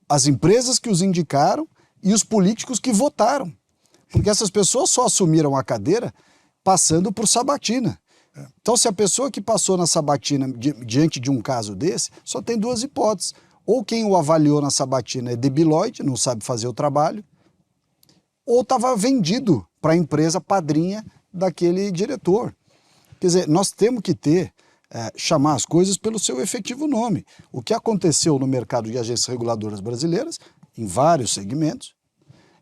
as empresas que os indicaram e os políticos que votaram. Porque essas pessoas só assumiram a cadeira passando por sabatina. Então, se a pessoa que passou na sabatina diante de um caso desse, só tem duas hipóteses. Ou quem o avaliou na sabatina é debilóide, não sabe fazer o trabalho, ou estava vendido para a empresa padrinha daquele diretor. Quer dizer, nós temos que chamar as coisas pelo seu efetivo nome. O que aconteceu no mercado de agências reguladoras brasileiras, em vários segmentos,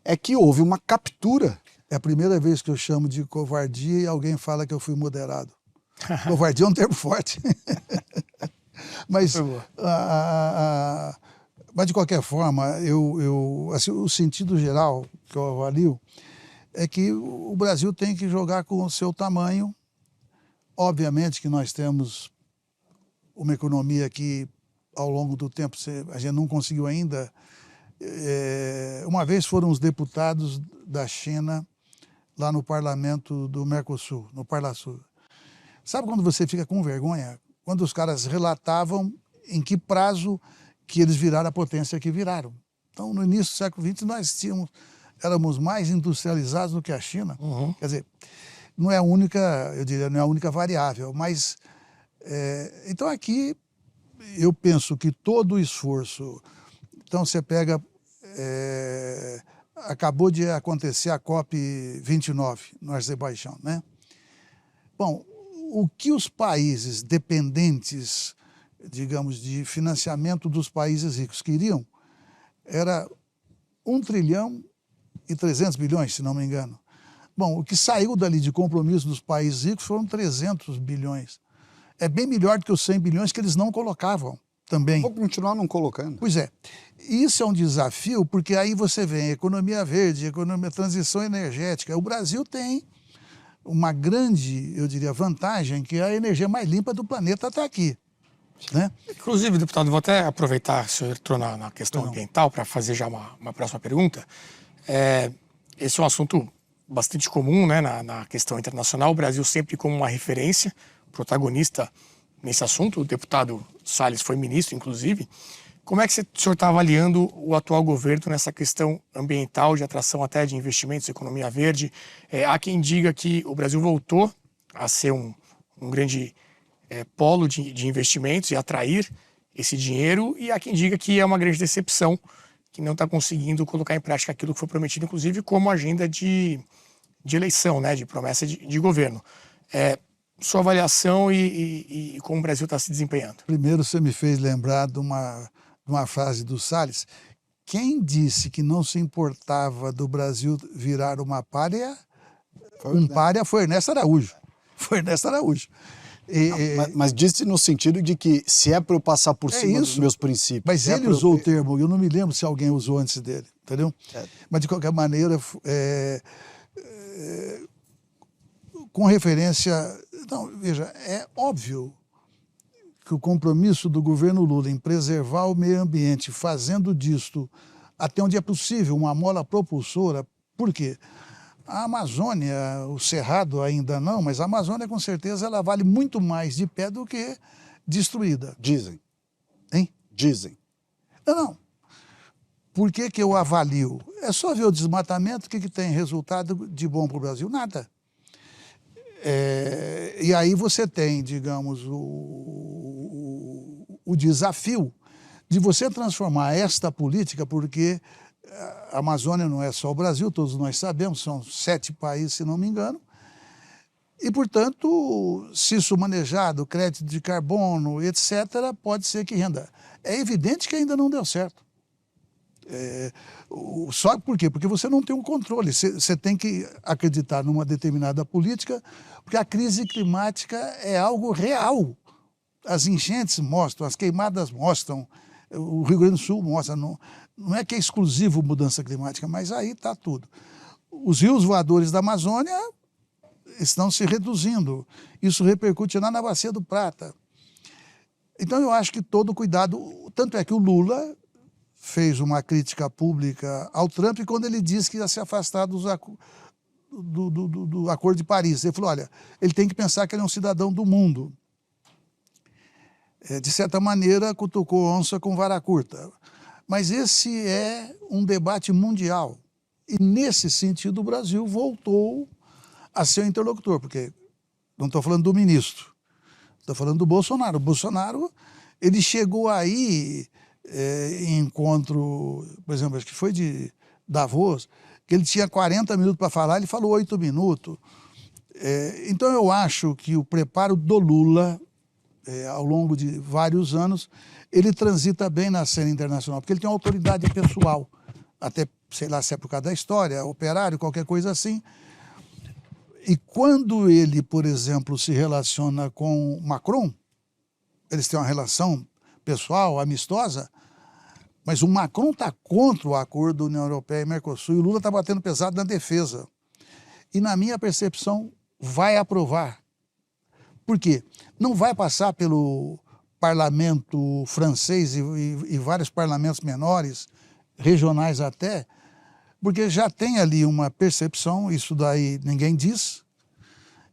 é que houve uma captura. É a primeira vez que eu chamo de covardia e alguém fala que eu fui moderado. Covardia é um termo forte. Mas de qualquer forma, assim, o sentido geral que eu avalio é que o Brasil tem que jogar com o seu tamanho. Obviamente que nós temos uma economia que, ao longo do tempo, a gente não conseguiu ainda. Uma vez foram os deputados da China lá no parlamento do Mercosul, no Parlasul. Sabe quando você fica com vergonha? Quando os caras relatavam em que prazo que eles viraram a potência que viraram. Então, no início do século XX, nós éramos mais industrializados do que a China. Quer dizer, não é a única, eu diria, não é a única variável, mas... então, aqui, eu penso que todo o esforço... Então, você pega... acabou de acontecer a COP29 no Azerbaijão, né? Bom, o que os países dependentes, digamos, de financiamento dos países ricos queriam era 1 trilhão e 300 bilhões, se não me engano. Bom, o que saiu dali de compromisso dos países ricos foram 300 bilhões. É bem melhor do que os 100 bilhões que eles não colocavam também. Vou continuar não colocando. Pois é. Isso é um desafio, porque aí você vem economia verde, transição energética. O Brasil tem uma grande, eu diria, vantagem, que a energia mais limpa do planeta está aqui. Né? Inclusive, deputado, vou até aproveitar, o senhor entrou na questão ambiental para fazer já uma próxima pergunta. Esse é um assunto bastante comum, né, na questão internacional. O Brasil sempre como uma referência, protagonista nesse assunto. O deputado Salles foi ministro, inclusive. Como é que o senhor está avaliando o atual governo nessa questão ambiental, de atração até de investimentos, economia verde? Há quem diga que o Brasil voltou a ser um grande polo de investimentos e atrair esse dinheiro, e há quem diga que é uma grande decepção, que não está conseguindo colocar em prática aquilo que foi prometido, inclusive como agenda de eleição, né, de promessa de governo. Sua avaliação e como o Brasil está se desempenhando? Primeiro, você me fez lembrar de uma frase do Salles. Quem disse que não se importava do Brasil virar uma pária, pária foi Ernesto Araújo. Foi Ernesto Araújo. Mas disse no sentido de que se é para eu passar por cima dos meus princípios... Mas ele usou o termo, eu não me lembro se alguém usou antes dele, entendeu? Mas, de qualquer maneira, com referência... Não, veja, é óbvio que o compromisso do governo Lula em preservar o meio ambiente, fazendo disto, até onde é possível, uma mola propulsora. Por quê? A Amazônia, o Cerrado ainda não, mas a Amazônia, com certeza, ela vale muito mais de pé do que destruída. Dizem. Hein? Dizem. Não. Por que eu avalio? É só ver o desmatamento, o que tem resultado de bom para o Brasil? Nada. E aí você tem, digamos, o desafio de você transformar esta política, porque a Amazônia não é só o Brasil, todos nós sabemos, são 7 países, se não me engano, e, portanto, se isso manejado, crédito de carbono, etc., pode ser que renda. É evidente que ainda não deu certo. Só por quê? Porque você não tem um controle, você tem que acreditar numa determinada política, porque a crise climática é algo real. As enchentes mostram, as queimadas mostram, o Rio Grande do Sul mostra, não é que é exclusivo mudança climática, mas aí está tudo. Os rios voadores da Amazônia estão se reduzindo, isso repercute lá na Bacia do Prata. Então eu acho que todo cuidado, tanto é que o Lula fez uma crítica pública ao Trump quando ele disse que ia se afastar do Acordo de Paris. Ele falou, olha, ele tem que pensar que ele é um cidadão do mundo. De certa maneira, cutucou onça com vara curta. Mas esse é um debate mundial. E, nesse sentido, o Brasil voltou a ser o interlocutor, porque não estou falando do ministro, estou falando do Bolsonaro. O Bolsonaro, ele chegou aí... em encontro, por exemplo, acho que foi de Davos, que ele tinha 40 minutos para falar, ele falou 8 minutos. Então eu acho que o preparo do Lula, ao longo de vários anos, ele transita bem na cena internacional, porque ele tem uma autoridade pessoal, até, sei lá, se é por causa da história, operário, qualquer coisa assim. E quando ele, por exemplo, se relaciona com Macron, eles têm uma relação pessoal, amistosa, mas o Macron está contra o acordo União Europeia e Mercosul, e o Lula está batendo pesado na defesa. E, na minha percepção, vai aprovar. Por quê? Não vai passar pelo parlamento francês e vários parlamentos menores, regionais até, porque já tem ali uma percepção, isso daí ninguém diz,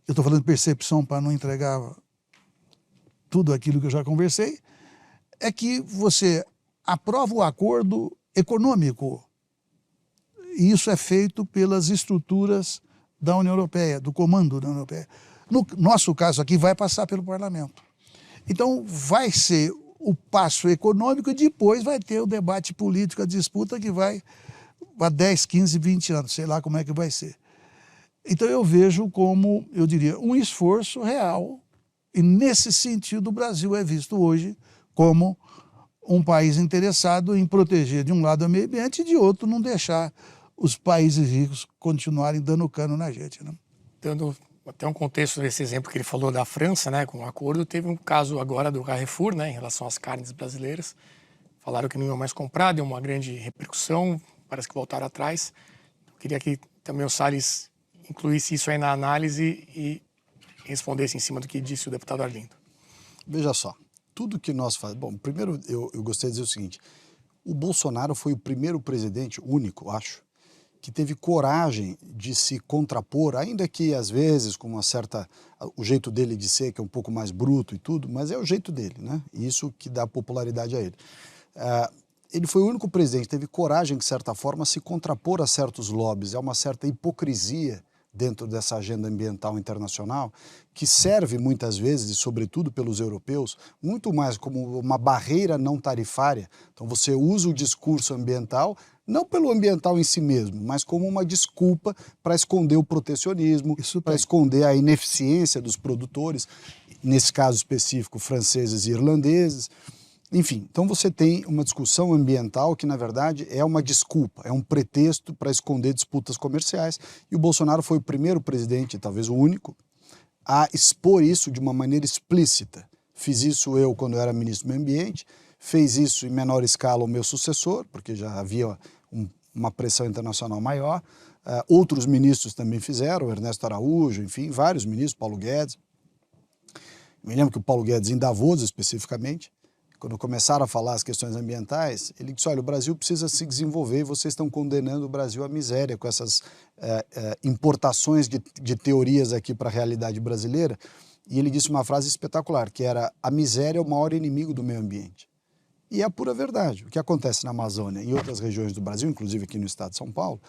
eu estou falando de percepção para não entregar tudo aquilo que eu já conversei, é que você aprova o acordo econômico, e isso é feito pelas estruturas da União Europeia, do comando da União Europeia. No nosso caso aqui, vai passar pelo parlamento. Então, vai ser o passo econômico e depois vai ter o debate político, a disputa que vai há 10, 15, 20 anos, sei lá como é que vai ser. Então, eu vejo como, eu diria, um esforço real, e nesse sentido o Brasil é visto hoje como um país interessado em proteger de um lado o meio ambiente e de outro não deixar os países ricos continuarem dando cano na gente, né? Dando até um contexto desse exemplo que ele falou da França, né, com o acordo, teve um caso agora do Carrefour, né, em relação às carnes brasileiras. Falaram que não iam mais comprar, deu uma grande repercussão, parece que voltaram atrás. Eu queria que também o Salles incluísse isso aí na análise e respondesse em cima do que disse o deputado Arlindo. Veja só, tudo que nós fazemos... Bom, primeiro eu gostaria de dizer o seguinte, o Bolsonaro foi o primeiro presidente, único, acho, que teve coragem de se contrapor, ainda que às vezes com uma certa... o jeito dele de ser, que é um pouco mais bruto e tudo, mas é o jeito dele, né? Isso que dá popularidade a ele. Ele foi o único presidente que teve coragem, de certa forma, se contrapor a certos lobbies, a uma certa hipocrisia dentro dessa agenda ambiental internacional, que serve muitas vezes, e sobretudo pelos europeus, muito mais como uma barreira não tarifária. Então você usa o discurso ambiental, não pelo ambiental em si mesmo, mas como uma desculpa para esconder o protecionismo, para esconder a ineficiência dos produtores, nesse caso específico franceses e irlandeses. Enfim, então você tem uma discussão ambiental que, na verdade, é uma desculpa, é um pretexto para esconder disputas comerciais, e o Bolsonaro foi o primeiro presidente, talvez o único, a expor isso de uma maneira explícita. Fiz isso eu quando eu era ministro do Meio Ambiente, fez isso em menor escala o meu sucessor, porque já havia uma pressão internacional maior, outros ministros também fizeram, Ernesto Araújo, enfim, vários ministros, Paulo Guedes. Me lembro que o Paulo Guedes, em Davos especificamente, quando começaram a falar as questões ambientais, ele disse, olha, o Brasil precisa se desenvolver e vocês estão condenando o Brasil à miséria com essas importações de teorias aqui para a realidade brasileira. E ele disse uma frase espetacular, que era, a miséria é o maior inimigo do meio ambiente. E é a pura verdade. O que acontece na Amazônia e em outras regiões do Brasil, inclusive aqui no estado de São Paulo,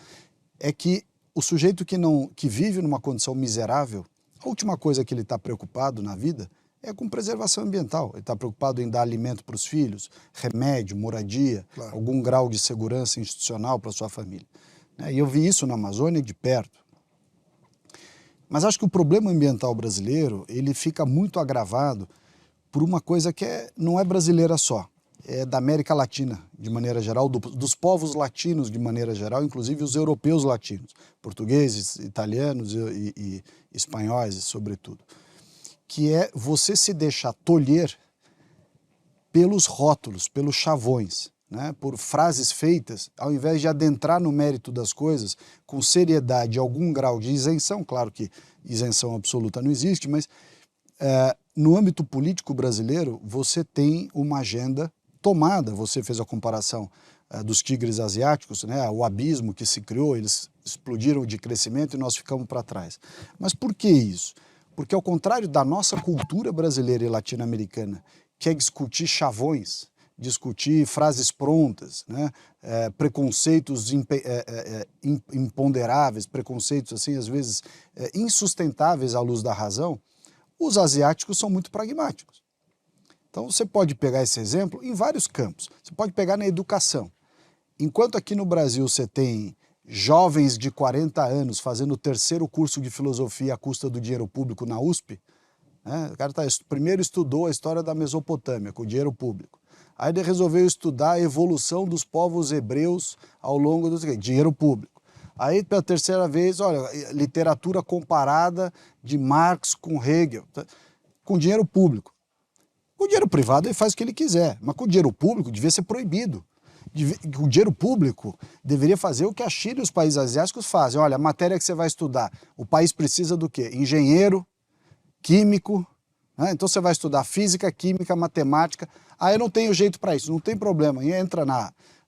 é que o sujeito que vive numa condição miserável, a última coisa que ele está preocupado na vida é com preservação ambiental. Ele está preocupado em dar alimento para os filhos, remédio, moradia, claro, algum grau de segurança institucional para a sua família. E eu vi isso na Amazônia de perto. Mas acho que o problema ambiental brasileiro, ele fica muito agravado por uma coisa que não é brasileira só, é da América Latina, de maneira geral, dos povos latinos, de maneira geral, inclusive os europeus latinos, portugueses, italianos e espanhóis, sobretudo, que é você se deixar tolher pelos rótulos, pelos chavões, né? Por frases feitas, ao invés de adentrar no mérito das coisas com seriedade, algum grau de isenção, claro que isenção absoluta não existe, mas no âmbito político brasileiro você tem uma agenda tomada. Você fez a comparação dos tigres asiáticos, né? O abismo que se criou, eles explodiram de crescimento e nós ficamos para trás. Mas por que isso? Porque ao contrário da nossa cultura brasileira e latino-americana, que é discutir chavões, discutir frases prontas, né? Preconceitos imponderáveis, preconceitos assim, às vezes insustentáveis à luz da razão, os asiáticos são muito pragmáticos. Então você pode pegar esse exemplo em vários campos. Você pode pegar na educação. Enquanto aqui no Brasil você tem jovens de 40 anos fazendo o terceiro curso de filosofia à custa do dinheiro público na USP, né? O cara primeiro estudou a história da Mesopotâmia com dinheiro público. Aí ele resolveu estudar a evolução dos povos hebreus ao longo do dinheiro público. Aí pela terceira vez, olha, literatura comparada de Marx com Hegel, com dinheiro público. Com dinheiro privado ele faz o que ele quiser, mas com dinheiro público devia ser proibido. O dinheiro público deveria fazer o que a China e os países asiáticos fazem. Olha, a matéria que você vai estudar, o país precisa do quê? Engenheiro, químico, né? Então você vai estudar física, química, matemática. Ah, eu não tenho jeito para isso, não tem problema. Entra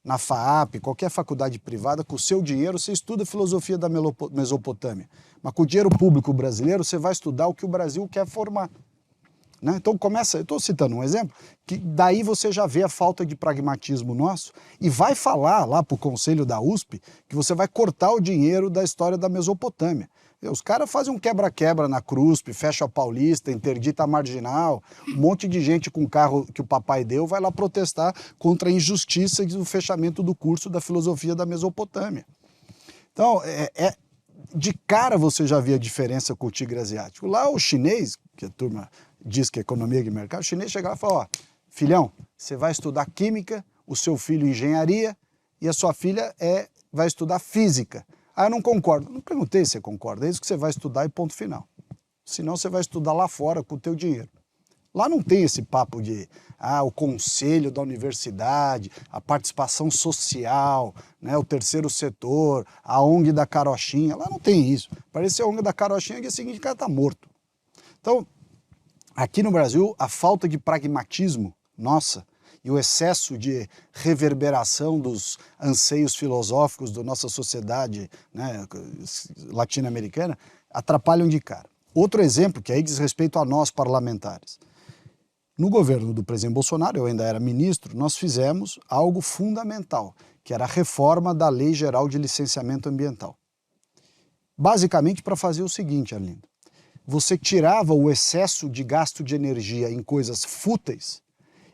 na FAAP, qualquer faculdade privada, com o seu dinheiro você estuda filosofia da Mesopotâmia. Mas com o dinheiro público brasileiro você vai estudar o que o Brasil quer formar. Né? Então começa, eu estou citando um exemplo, que daí você já vê a falta de pragmatismo nosso e vai falar lá para o conselho da USP que você vai cortar o dinheiro da história da Mesopotâmia. Os caras fazem um quebra-quebra na CRUSP, fecha a Paulista, interdita a Marginal, um monte de gente com carro que o papai deu vai lá protestar contra a injustiça do fechamento do curso da filosofia da Mesopotâmia. Então, de cara você já vê a diferença com o tigre asiático. Lá o chinês, que a turma diz que é economia de mercado, o chinês chega lá e fala, ó, filhão, você vai estudar química, o seu filho engenharia e a sua filha vai estudar física. Ah, eu não concordo. Não perguntei se você concorda, é isso que você vai estudar e ponto final. Senão você vai estudar lá fora com o teu dinheiro. Lá não tem esse papo de o conselho da universidade, a participação social, né, o terceiro setor, a ONG da carochinha. Lá não tem isso. Parece a ONG da carochinha que é o seguinte, o cara está morto. Então, aqui no Brasil, a falta de pragmatismo nossa e o excesso de reverberação dos anseios filosóficos da nossa sociedade, né, latino-americana atrapalham de cara. Outro exemplo, que aí diz respeito a nós parlamentares. No governo do presidente Bolsonaro, eu ainda era ministro, nós fizemos algo fundamental, que era a reforma da Lei Geral de Licenciamento Ambiental. Basicamente para fazer o seguinte, Arlindo, você tirava o excesso de gasto de energia em coisas fúteis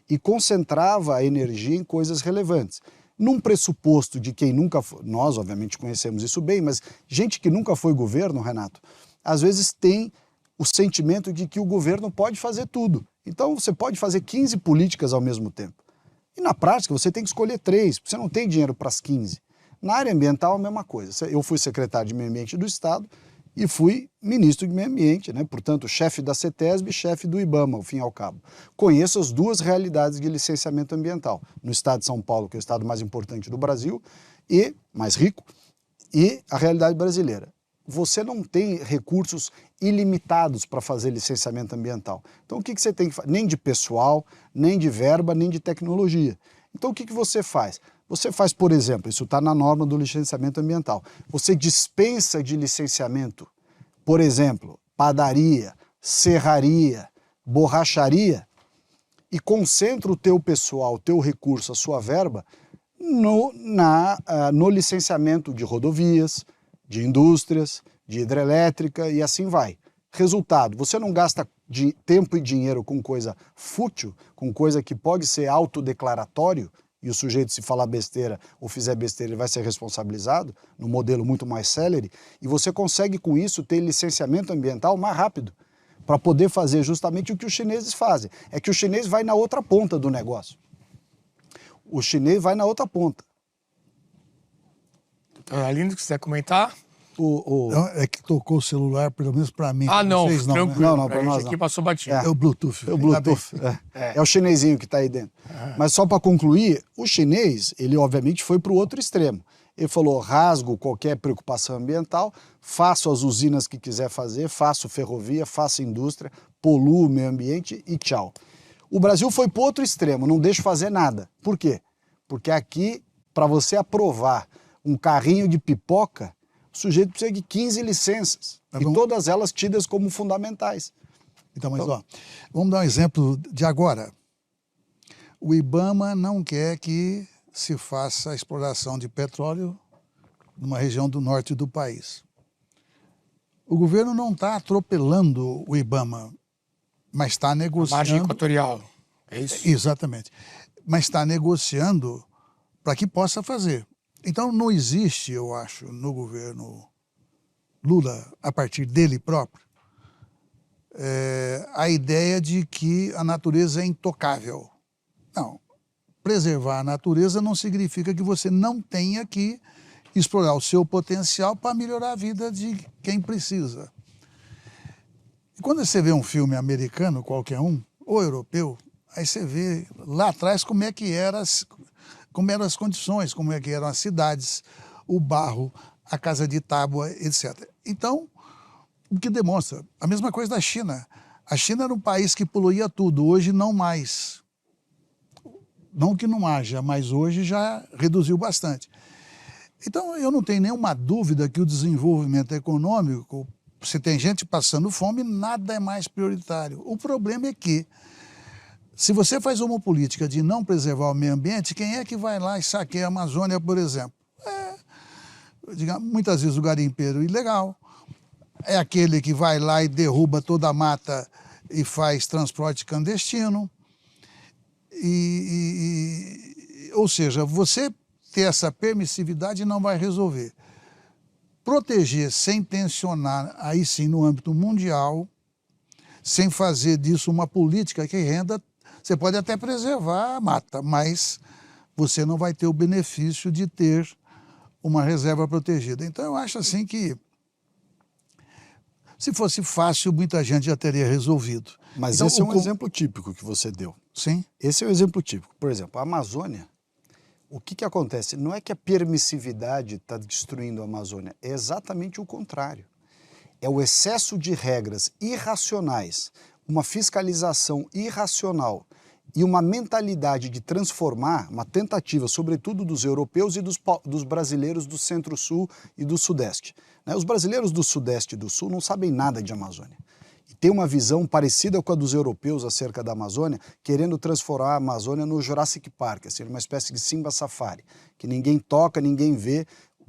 e concentrava a energia em coisas relevantes. Num pressuposto de quem nunca foi, nós obviamente conhecemos isso bem, mas gente que nunca foi governo, Renato, às vezes tem o sentimento de que o governo pode fazer tudo. Então você pode fazer 15 políticas ao mesmo tempo. E na prática você tem que escolher 3, porque você não tem dinheiro para as 15. Na área ambiental a mesma coisa. Eu fui secretário de Meio Ambiente do Estado e fui ministro de Meio Ambiente, né? Portanto, chefe da CETESB e chefe do IBAMA, ao fim e ao cabo. Conheço as duas realidades de licenciamento ambiental. No estado de São Paulo, que é o estado mais importante do Brasil, e mais rico, e a realidade brasileira. Você não tem recursos ilimitados para fazer licenciamento ambiental. Então o que você tem que fazer? Nem de pessoal, nem de verba, nem de tecnologia. Então o que você faz? Você faz, por exemplo, isso está na norma do licenciamento ambiental, você dispensa de licenciamento, por exemplo, padaria, serraria, borracharia, e concentra o teu pessoal, o teu recurso, a sua verba, no licenciamento de rodovias, de indústrias, de hidrelétrica e assim vai. Resultado, você não gasta de tempo e dinheiro com coisa fútil, com coisa que pode ser autodeclaratório, e o sujeito, se falar besteira ou fizer besteira, ele vai ser responsabilizado, num modelo muito mais célere, e você consegue com isso ter licenciamento ambiental mais rápido, para poder fazer justamente o que os chineses fazem. É que o chinês vai na outra ponta do negócio. O chinês vai na outra ponta. Arlindo, se quiser comentar. Não, é que tocou o celular, pelo menos para mim. Não, vocês não, tranquilo. né? Não, para nós aqui passou batido. É o Bluetooth. É o Bluetooth. É o chinesinho que está aí dentro. Mas só para concluir, o chinês, ele obviamente foi para o outro extremo. Ele falou, rasgo qualquer preocupação ambiental, faço as usinas que quiser fazer, faço ferrovia, faço indústria, poluo o meio ambiente e tchau. O Brasil foi para o outro extremo, não deixa fazer nada. Por quê? Porque aqui, para você aprovar um carrinho de pipoca, o sujeito precisa de 15 licenças, e todas elas tidas como fundamentais. Então, vamos dar um exemplo de agora. O IBAMA não quer que se faça a exploração de petróleo numa região do norte do país. O governo não está atropelando o IBAMA, mas está negociando... Margem equatorial, é isso? Exatamente. Mas está negociando para que possa fazer. Então não existe, eu acho, no governo Lula, a partir dele próprio, a ideia de que a natureza é intocável. Não. Preservar a natureza não significa que você não tenha que explorar o seu potencial para melhorar a vida de quem precisa. E quando você vê um filme americano, qualquer um, ou europeu, aí você vê lá atrás como eram as condições, como eram as cidades, o barro, a casa de tábua, etc. Então, o que demonstra? A mesma coisa da China. A China era um país que poluía tudo, hoje não mais. Não que não haja, mas hoje já reduziu bastante. Então, eu não tenho nenhuma dúvida que o desenvolvimento econômico, se tem gente passando fome, nada é mais prioritário. O problema é que, se você faz uma política de não preservar o meio ambiente, quem é que vai lá e saqueia a Amazônia, por exemplo? Muitas vezes o garimpeiro ilegal, é aquele que vai lá e derruba toda a mata e faz transporte clandestino. Ou seja, você ter essa permissividade não vai resolver. Proteger sem tensionar, aí sim, no âmbito mundial, sem fazer disso uma política que renda, você pode até preservar a mata, mas você não vai ter o benefício de ter uma reserva protegida. Então, eu acho assim que, se fosse fácil, muita gente já teria resolvido. Mas então, esse é um exemplo típico que você deu. Sim. Esse é o exemplo típico. Por exemplo, a Amazônia, o que acontece? Não é que a permissividade está destruindo a Amazônia, é exatamente o contrário. É o excesso de regras irracionais, uma fiscalização irracional e uma mentalidade de transformar, uma tentativa, sobretudo dos europeus e dos brasileiros do Centro-Sul e do Sudeste. Os brasileiros do Sudeste e do Sul não sabem nada de Amazônia. E tem uma visão parecida com a dos europeus acerca da Amazônia, querendo transformar a Amazônia no Jurassic Park, assim, uma espécie de Simba Safari, que ninguém toca, ninguém vê.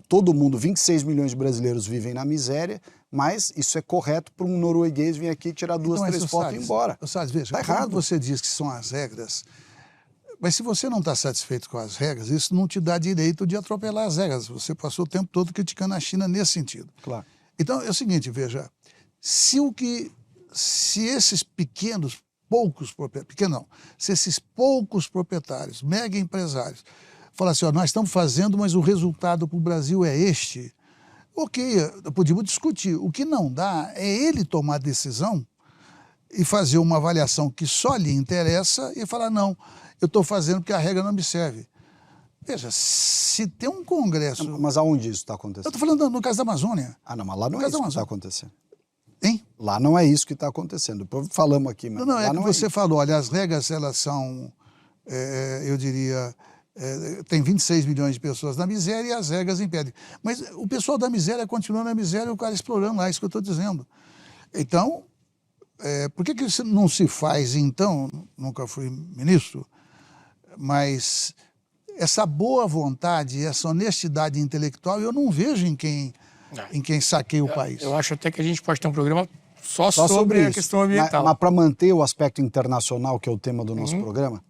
Todo mundo, 26 milhões de brasileiros vivem na miséria, mas isso é correto para um norueguês vir aqui tirar duas, três fotos e ir embora. Veja, tá errado. Você diz que são as regras, mas se você não está satisfeito com as regras, isso não te dá direito de atropelar as regras. Você passou o tempo todo criticando a China nesse sentido. Claro. Então, é o seguinte, veja, se esses se esses poucos proprietários, mega empresários, falar assim, nós estamos fazendo, mas o resultado para o Brasil é este. Ok, podíamos discutir. O que não dá é ele tomar decisão e fazer uma avaliação que só lhe interessa e falar, não, eu estou fazendo porque a regra não me serve. Veja, se tem um congresso... Mas aonde isso está acontecendo? Eu estou falando no caso da Amazônia. Não, mas lá não é isso que está acontecendo. Hein? Lá não é isso que está acontecendo. Depois falamos aqui, mas não, lá é que não você isso. falou, olha, as regras, elas são, eu diria, tem 26 milhões de pessoas na miséria e as regras impedem. Mas o pessoal da miséria continua na miséria e o cara explorando lá, é isso que eu estou dizendo. Então, por que isso não se faz, então, nunca fui ministro, mas essa boa vontade, essa honestidade intelectual, eu não vejo em quem saqueia o país. Eu acho até que a gente pode ter um programa só sobre a questão ambiental. Mas para manter o aspecto internacional, que é o tema do nosso programa...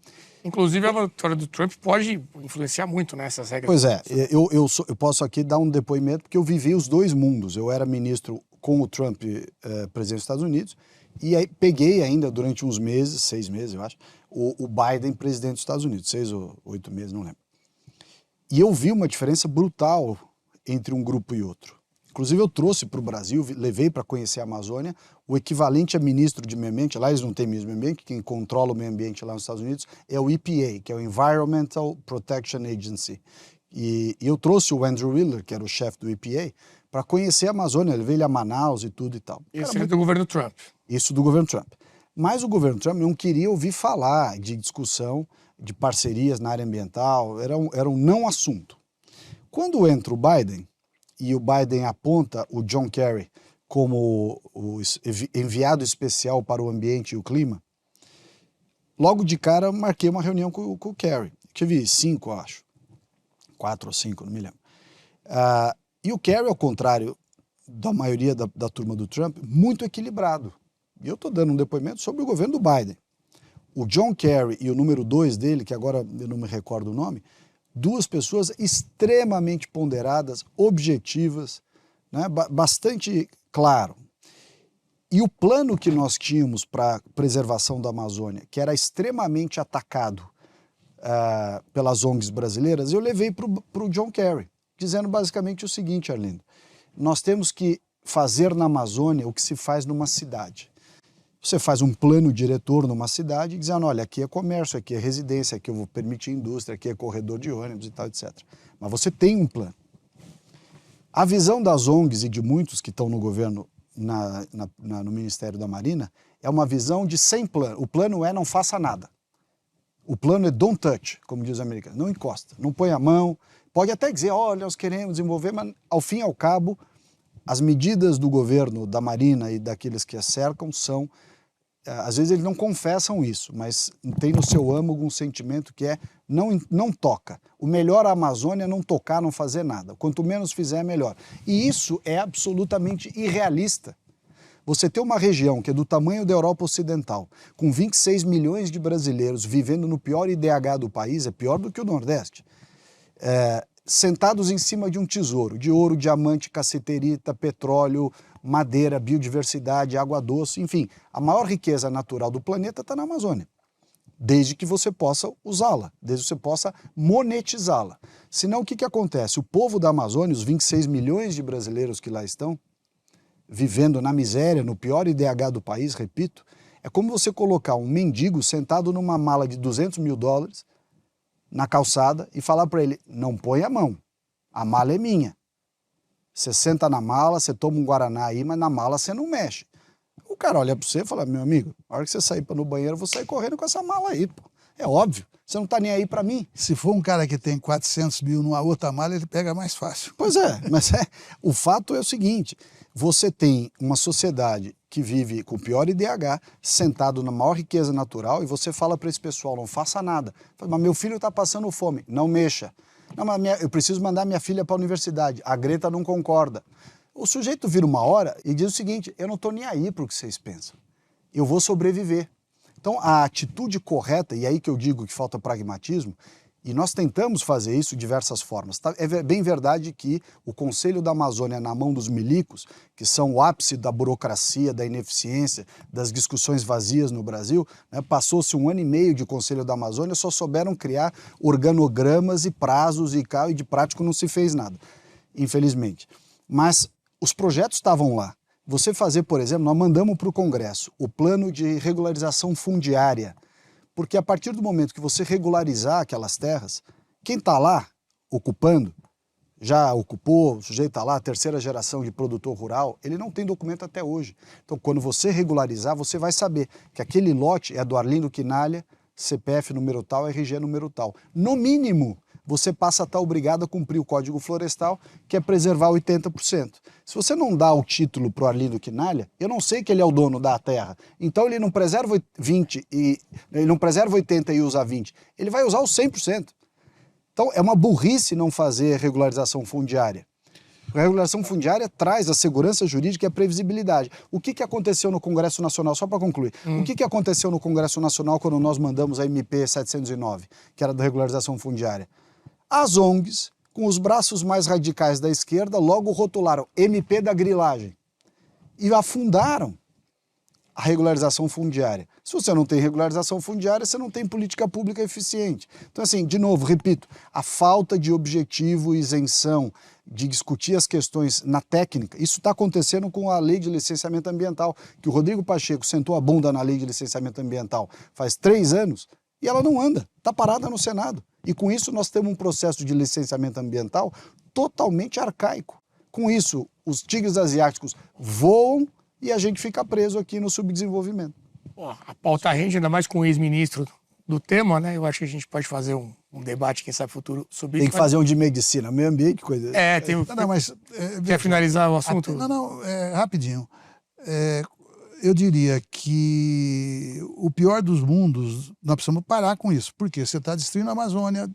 Inclusive, a vitória do Trump pode influenciar muito nessas regras. Pois é, eu posso aqui dar um depoimento, porque eu vivi os dois mundos. Eu era ministro com o Trump, presidente dos Estados Unidos, e aí peguei ainda durante uns meses, 6 meses, eu acho, o Biden, presidente dos Estados Unidos, 6 ou 8 meses, não lembro. E eu vi uma diferença brutal entre um grupo e outro. Inclusive, eu trouxe para o Brasil, levei para conhecer a Amazônia, o equivalente a ministro de meio ambiente. Lá eles não têm meio ambiente, quem controla o meio ambiente lá nos Estados Unidos é o EPA, que é o Environmental Protection Agency. E eu trouxe o Andrew Wheeler, que era o chefe do EPA, para conhecer a Amazônia. Levei ele a Manaus e tudo e tal. Isso é do governo Trump. Isso do governo Trump. Mas o governo Trump não queria ouvir falar de discussão, de parcerias na área ambiental, era um não assunto. Quando entra o Biden, e o Biden aponta o John Kerry como o enviado especial para o ambiente e o clima, logo de cara marquei uma reunião com o Kerry. Tive 5, acho. 4 ou 5, não me lembro. E o Kerry, ao contrário da maioria da turma do Trump, muito equilibrado. E eu estou dando um depoimento sobre o governo do Biden. O John Kerry e o número 2 dele, que agora eu não me recordo o nome, 2 pessoas extremamente ponderadas, objetivas, né, bastante claro. E o plano que nós tínhamos para a preservação da Amazônia, que era extremamente atacado pelas ONGs brasileiras, eu levei para o John Kerry, dizendo basicamente o seguinte, Arlindo: nós temos que fazer na Amazônia o que se faz numa cidade. Você faz um plano diretor numa cidade dizendo, olha, aqui é comércio, aqui é residência, aqui eu vou permitir indústria, aqui é corredor de ônibus e tal, etc. Mas você tem um plano. A visão das ONGs e de muitos que estão no governo, no Ministério da Marina, é uma visão de sem plano. O plano é não faça nada. O plano é don't touch, como diz o americano, não encosta, não põe a mão. Pode até dizer, olha, nós queremos desenvolver, mas ao fim e ao cabo, as medidas do governo, da Marina e daqueles que a cercam são, às vezes eles não confessam isso, mas tem no seu âmago um sentimento que é não toca. O melhor a Amazônia é não tocar, não fazer nada. Quanto menos fizer, melhor. E isso é absolutamente irrealista. Você ter uma região que é do tamanho da Europa Ocidental, com 26 milhões de brasileiros vivendo no pior IDH do país, é pior do que o Nordeste, sentados em cima de um tesouro, de ouro, diamante, cassiterita, petróleo, madeira, biodiversidade, água doce, enfim, a maior riqueza natural do planeta está na Amazônia, desde que você possa usá-la, desde que você possa monetizá-la. Senão o que acontece? O povo da Amazônia, os 26 milhões de brasileiros que lá estão, vivendo na miséria, no pior IDH do país, repito, é como você colocar um mendigo sentado numa mala de 200 mil dólares na calçada e falar para ele, não põe a mão, a mala é minha. Você senta na mala, você toma um Guaraná aí, mas na mala você não mexe. O cara olha para você e fala, meu amigo, a hora que você sair para no banheiro, eu vou sair correndo com essa mala aí, pô. É óbvio, você não tá nem aí para mim. Se for um cara que tem 400 mil numa outra mala, ele pega mais fácil. Pois é, mas o fato é o seguinte, você tem uma sociedade que vive com o pior IDH, sentado na maior riqueza natural, e você fala para esse pessoal, não faça nada. Fala, mas meu filho está passando fome, não mexa. Não, mas eu preciso mandar minha filha para a universidade, a Greta não concorda. O sujeito vira uma hora e diz o seguinte, eu não estou nem aí para o que vocês pensam, eu vou sobreviver. Então a atitude correta, e aí que eu digo que falta pragmatismo, e nós tentamos fazer isso de diversas formas. É bem verdade que o Conselho da Amazônia na mão dos milicos, que são o ápice da burocracia, da ineficiência, das discussões vazias no Brasil, né, passou-se 1 ano e meio de Conselho da Amazônia, só souberam criar organogramas e prazos e de prático não se fez nada, infelizmente. Mas os projetos estavam lá. Você fazer, por exemplo, nós mandamos para o Congresso o plano de regularização fundiária, porque a partir do momento que você regularizar aquelas terras, quem está lá ocupando, já ocupou, o sujeito está lá, a 3ª geração de produtor rural, ele não tem documento até hoje. Então, quando você regularizar, você vai saber que aquele lote é do Arlindo Quinalha, CPF número tal, RG número tal. No mínimo, você passa a estar obrigado a cumprir o Código Florestal, que é preservar 80%. Se você não dá o título para o Arlindo Quinalha, eu não sei que ele é o dono da terra. Então ele não preserva 80 e usa 20. Ele vai usar os 100%. Então é uma burrice não fazer regularização fundiária. A regularização fundiária traz a segurança jurídica e a previsibilidade. O que aconteceu no Congresso Nacional, só para concluir, o que aconteceu no Congresso Nacional quando nós mandamos a MP 709, que era da regularização fundiária? As ONGs, com os braços mais radicais da esquerda, logo rotularam MP da grilagem e afundaram a regularização fundiária. Se você não tem regularização fundiária, você não tem política pública eficiente. Então, assim, de novo, repito, a falta de objetivo e isenção de discutir as questões na técnica, isso está acontecendo com a lei de licenciamento ambiental, que o Rodrigo Pacheco sentou a bunda na lei de licenciamento ambiental faz 3 anos e ela não anda, está parada no Senado. E com isso nós temos um processo de licenciamento ambiental totalmente arcaico. Com isso, os tigres asiáticos voam e a gente fica preso aqui no subdesenvolvimento. Pô, a pauta rende, ainda mais com o ex-ministro do tema, né? Eu acho que a gente pode fazer um debate, quem sabe, futuro sobre isso. Tem que fazer um de medicina, meio ambiente, coisa. Tem um... Não, mas, quer finalizar o assunto? Rapidinho. Eu diria que o pior dos mundos, nós precisamos parar com isso, porque você está destruindo a Amazônia.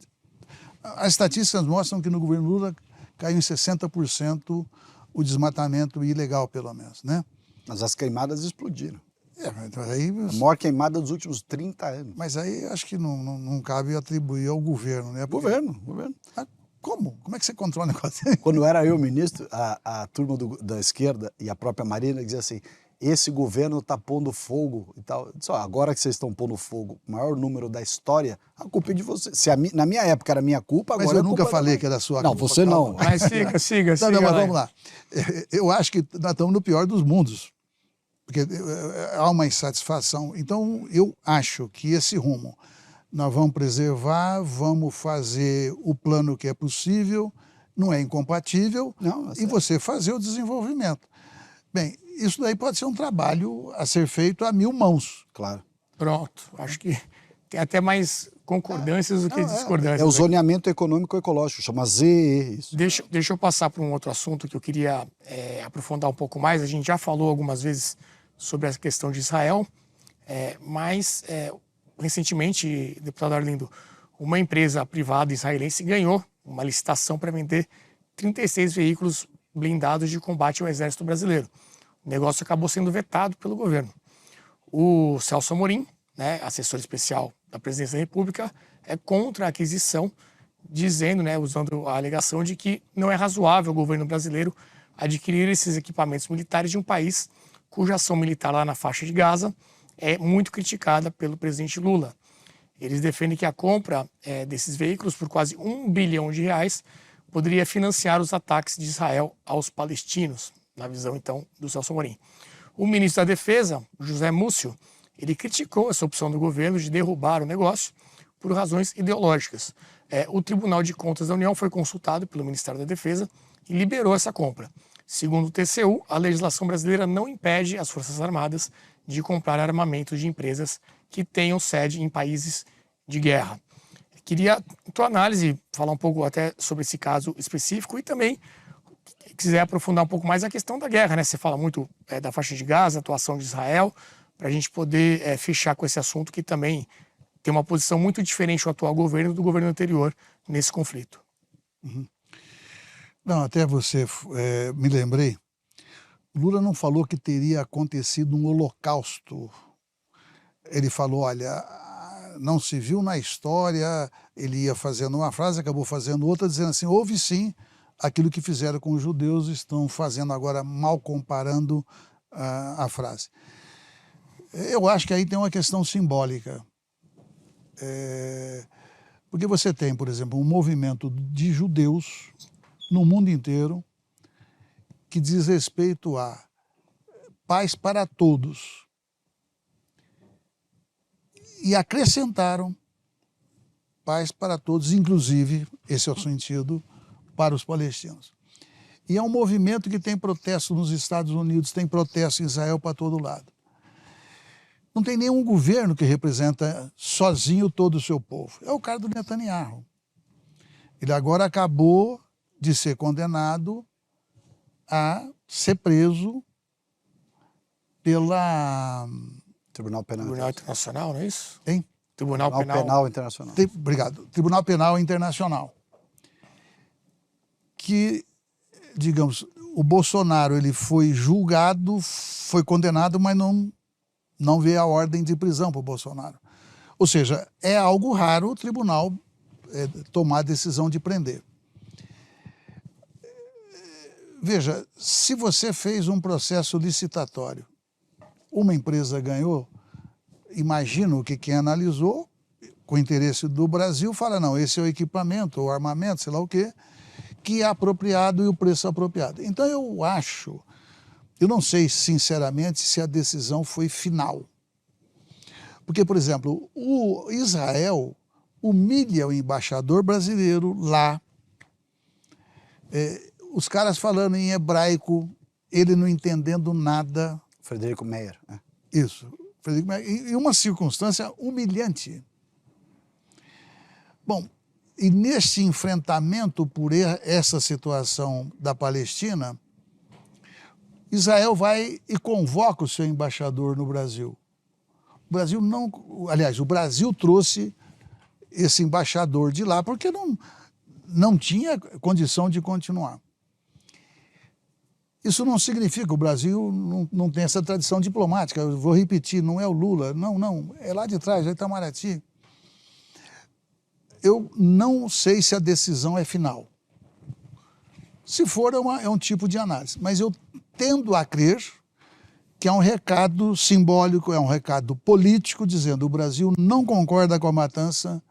As estatísticas mostram que no governo Lula caiu em 60% o desmatamento ilegal, pelo menos, né? Mas as queimadas explodiram. Aí, a maior queimada dos últimos 30 anos. Mas aí acho que não cabe atribuir ao governo, né? Porque... Governo. Como? Como é que você controla o negócio? Quando era eu ministro, a turma da esquerda e a própria Marina dizia assim, esse governo está pondo fogo e tal. Disse, agora que vocês estão pondo fogo, o maior número da história, a culpa é de vocês. Se na minha época era minha culpa, agora mas eu nunca falei que era sua culpa. Não, você não. Mas siga. Não, mas vamos lá. Eu acho que nós estamos no pior dos mundos, porque há uma insatisfação. Então, eu acho que esse rumo nós vamos preservar, vamos fazer o plano que é possível, não é incompatível, e você fazer o desenvolvimento. Bem, isso daí pode ser um trabalho a ser feito a 1000 mãos. Claro. Pronto, acho que tem até mais concordâncias do que discordâncias. É o zoneamento econômico ecológico, chama ZE isso. Deixa eu passar para um outro assunto que eu queria aprofundar um pouco mais. A gente já falou algumas vezes sobre a questão de Israel, mas recentemente, deputado Arlindo, uma empresa privada israelense ganhou uma licitação para vender 36 veículos blindados de combate ao exército brasileiro. O negócio acabou sendo vetado pelo governo. O Celso Amorim, né, assessor especial da Presidência da República, é contra a aquisição, dizendo, né, usando a alegação de que não é razoável o governo brasileiro adquirir esses equipamentos militares de um país cuja ação militar lá na faixa de Gaza é muito criticada pelo presidente Lula. Eles defendem que a compra desses veículos por quase R$1 bilhão poderia financiar os ataques de Israel aos palestinos, na visão, então, do Celso Amorim. O ministro da Defesa, José Múcio, ele criticou essa opção do governo de derrubar o negócio por razões ideológicas. O Tribunal de Contas da União foi consultado pelo Ministério da Defesa e liberou essa compra. Segundo o TCU, a legislação brasileira não impede as Forças Armadas de comprar armamentos de empresas que tenham sede em países de guerra. Queria, em tua análise, falar um pouco até sobre esse caso específico e também, se quiser aprofundar um pouco mais a questão da guerra, né? Você fala muito da faixa de Gaza, atuação de Israel, para a gente poder fechar com esse assunto que também tem uma posição muito diferente do atual governo do governo anterior nesse conflito. Uhum. Não, até você me lembrei, Lula não falou que teria acontecido um holocausto. Ele falou, olha, não se viu na história, ele ia fazendo uma frase, acabou fazendo outra, dizendo assim, houve sim aquilo que fizeram com os judeus, estão fazendo agora, mal comparando a frase. Eu acho que aí tem uma questão simbólica. Porque você tem, por exemplo, um movimento de judeus no mundo inteiro que diz respeito a paz para todos. E acrescentaram paz para todos, inclusive, esse é o sentido, para os palestinos. E é um movimento que tem protesto nos Estados Unidos, tem protesto em Israel para todo lado. Não tem nenhum governo que representa sozinho todo o seu povo. É o cara do Netanyahu. Ele agora acabou de ser condenado a ser preso pela... Tribunal Penal Internacional, não é isso? Hein? Tribunal Penal Internacional. Obrigado. Tribunal Penal Internacional. Que, digamos, o Bolsonaro ele foi julgado, foi condenado, mas não veio a ordem de prisão para o Bolsonaro. Ou seja, é algo raro o tribunal tomar a decisão de prender. Veja, se você fez um processo licitatório, uma empresa ganhou, imagino que quem analisou, com interesse do Brasil, fala, não, esse é o equipamento, o armamento, sei lá o quê, que é apropriado e o preço apropriado. Então eu não sei sinceramente se a decisão foi final. Porque, por exemplo, o Israel humilha o embaixador brasileiro lá, os caras falando em hebraico, ele não entendendo nada. Frederico Meyer. Né? Isso, Frederico Meyer, em uma circunstância humilhante. Bom, e neste enfrentamento por essa situação da Palestina, Israel vai e convoca o seu embaixador no Brasil. O Brasil não... Aliás, o Brasil trouxe esse embaixador de lá porque não tinha condição de continuar. Isso não significa que o Brasil não tem essa tradição diplomática. Eu vou repetir, não é o Lula, não, é lá de trás, é Itamaraty. Eu não sei se a decisão é final. Se for, é um tipo de análise. Mas eu tendo a crer que é um recado simbólico, é um recado político, dizendo que o Brasil não concorda com a matança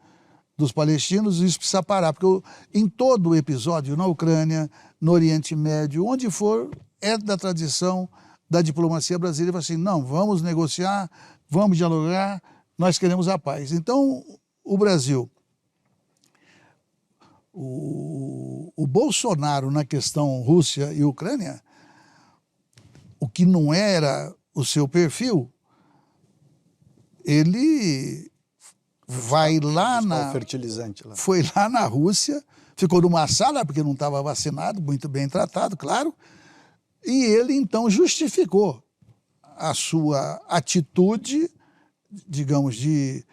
dos palestinos e isso precisa parar. Porque em todo o episódio, na Ucrânia, no Oriente Médio, onde for, é da tradição da diplomacia brasileira, assim, não, vamos negociar, vamos dialogar, nós queremos a paz. Então, o Brasil, o Bolsonaro na questão Rússia e Ucrânia, o que não era o seu perfil, ele vai lá buscar o fertilizante lá. Foi lá na Rússia, ficou numa sala, porque não estava vacinado, muito bem tratado, claro, e ele então justificou a sua atitude, digamos, de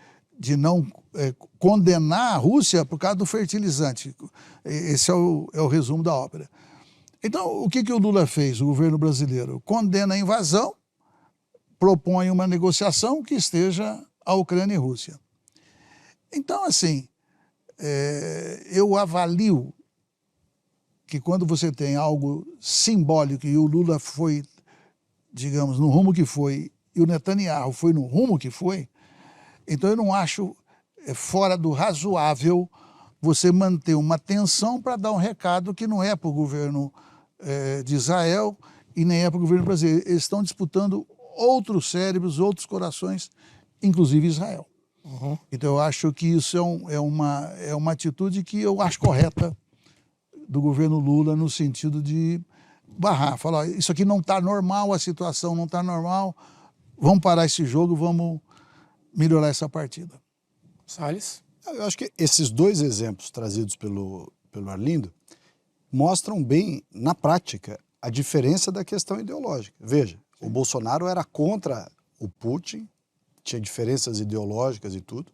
não condenar a Rússia por causa do fertilizante. Esse é o resumo da ópera. Então, o que o Lula fez, o governo brasileiro? Condena a invasão, propõe uma negociação que esteja a Ucrânia e a Rússia. Então, assim, eu avalio que quando você tem algo simbólico e o Lula foi, digamos, no rumo que foi, e o Netanyahu foi no rumo que foi, então eu não acho fora do razoável você manter uma tensão para dar um recado que não é para o governo de Israel e nem é para o governo brasileiro. Eles estão disputando outros cérebros, outros corações, inclusive Israel. Uhum. Então eu acho que isso é uma atitude que eu acho correta do governo Lula, no sentido de barrar, falar, isso aqui não está normal, a situação não está normal, vamos parar esse jogo, vamos melhorar essa partida. Salles? Eu acho que esses dois exemplos trazidos pelo Arlindo mostram bem, na prática, a diferença da questão ideológica. Veja, o Bolsonaro era contra o Putin, tinha diferenças ideológicas e tudo.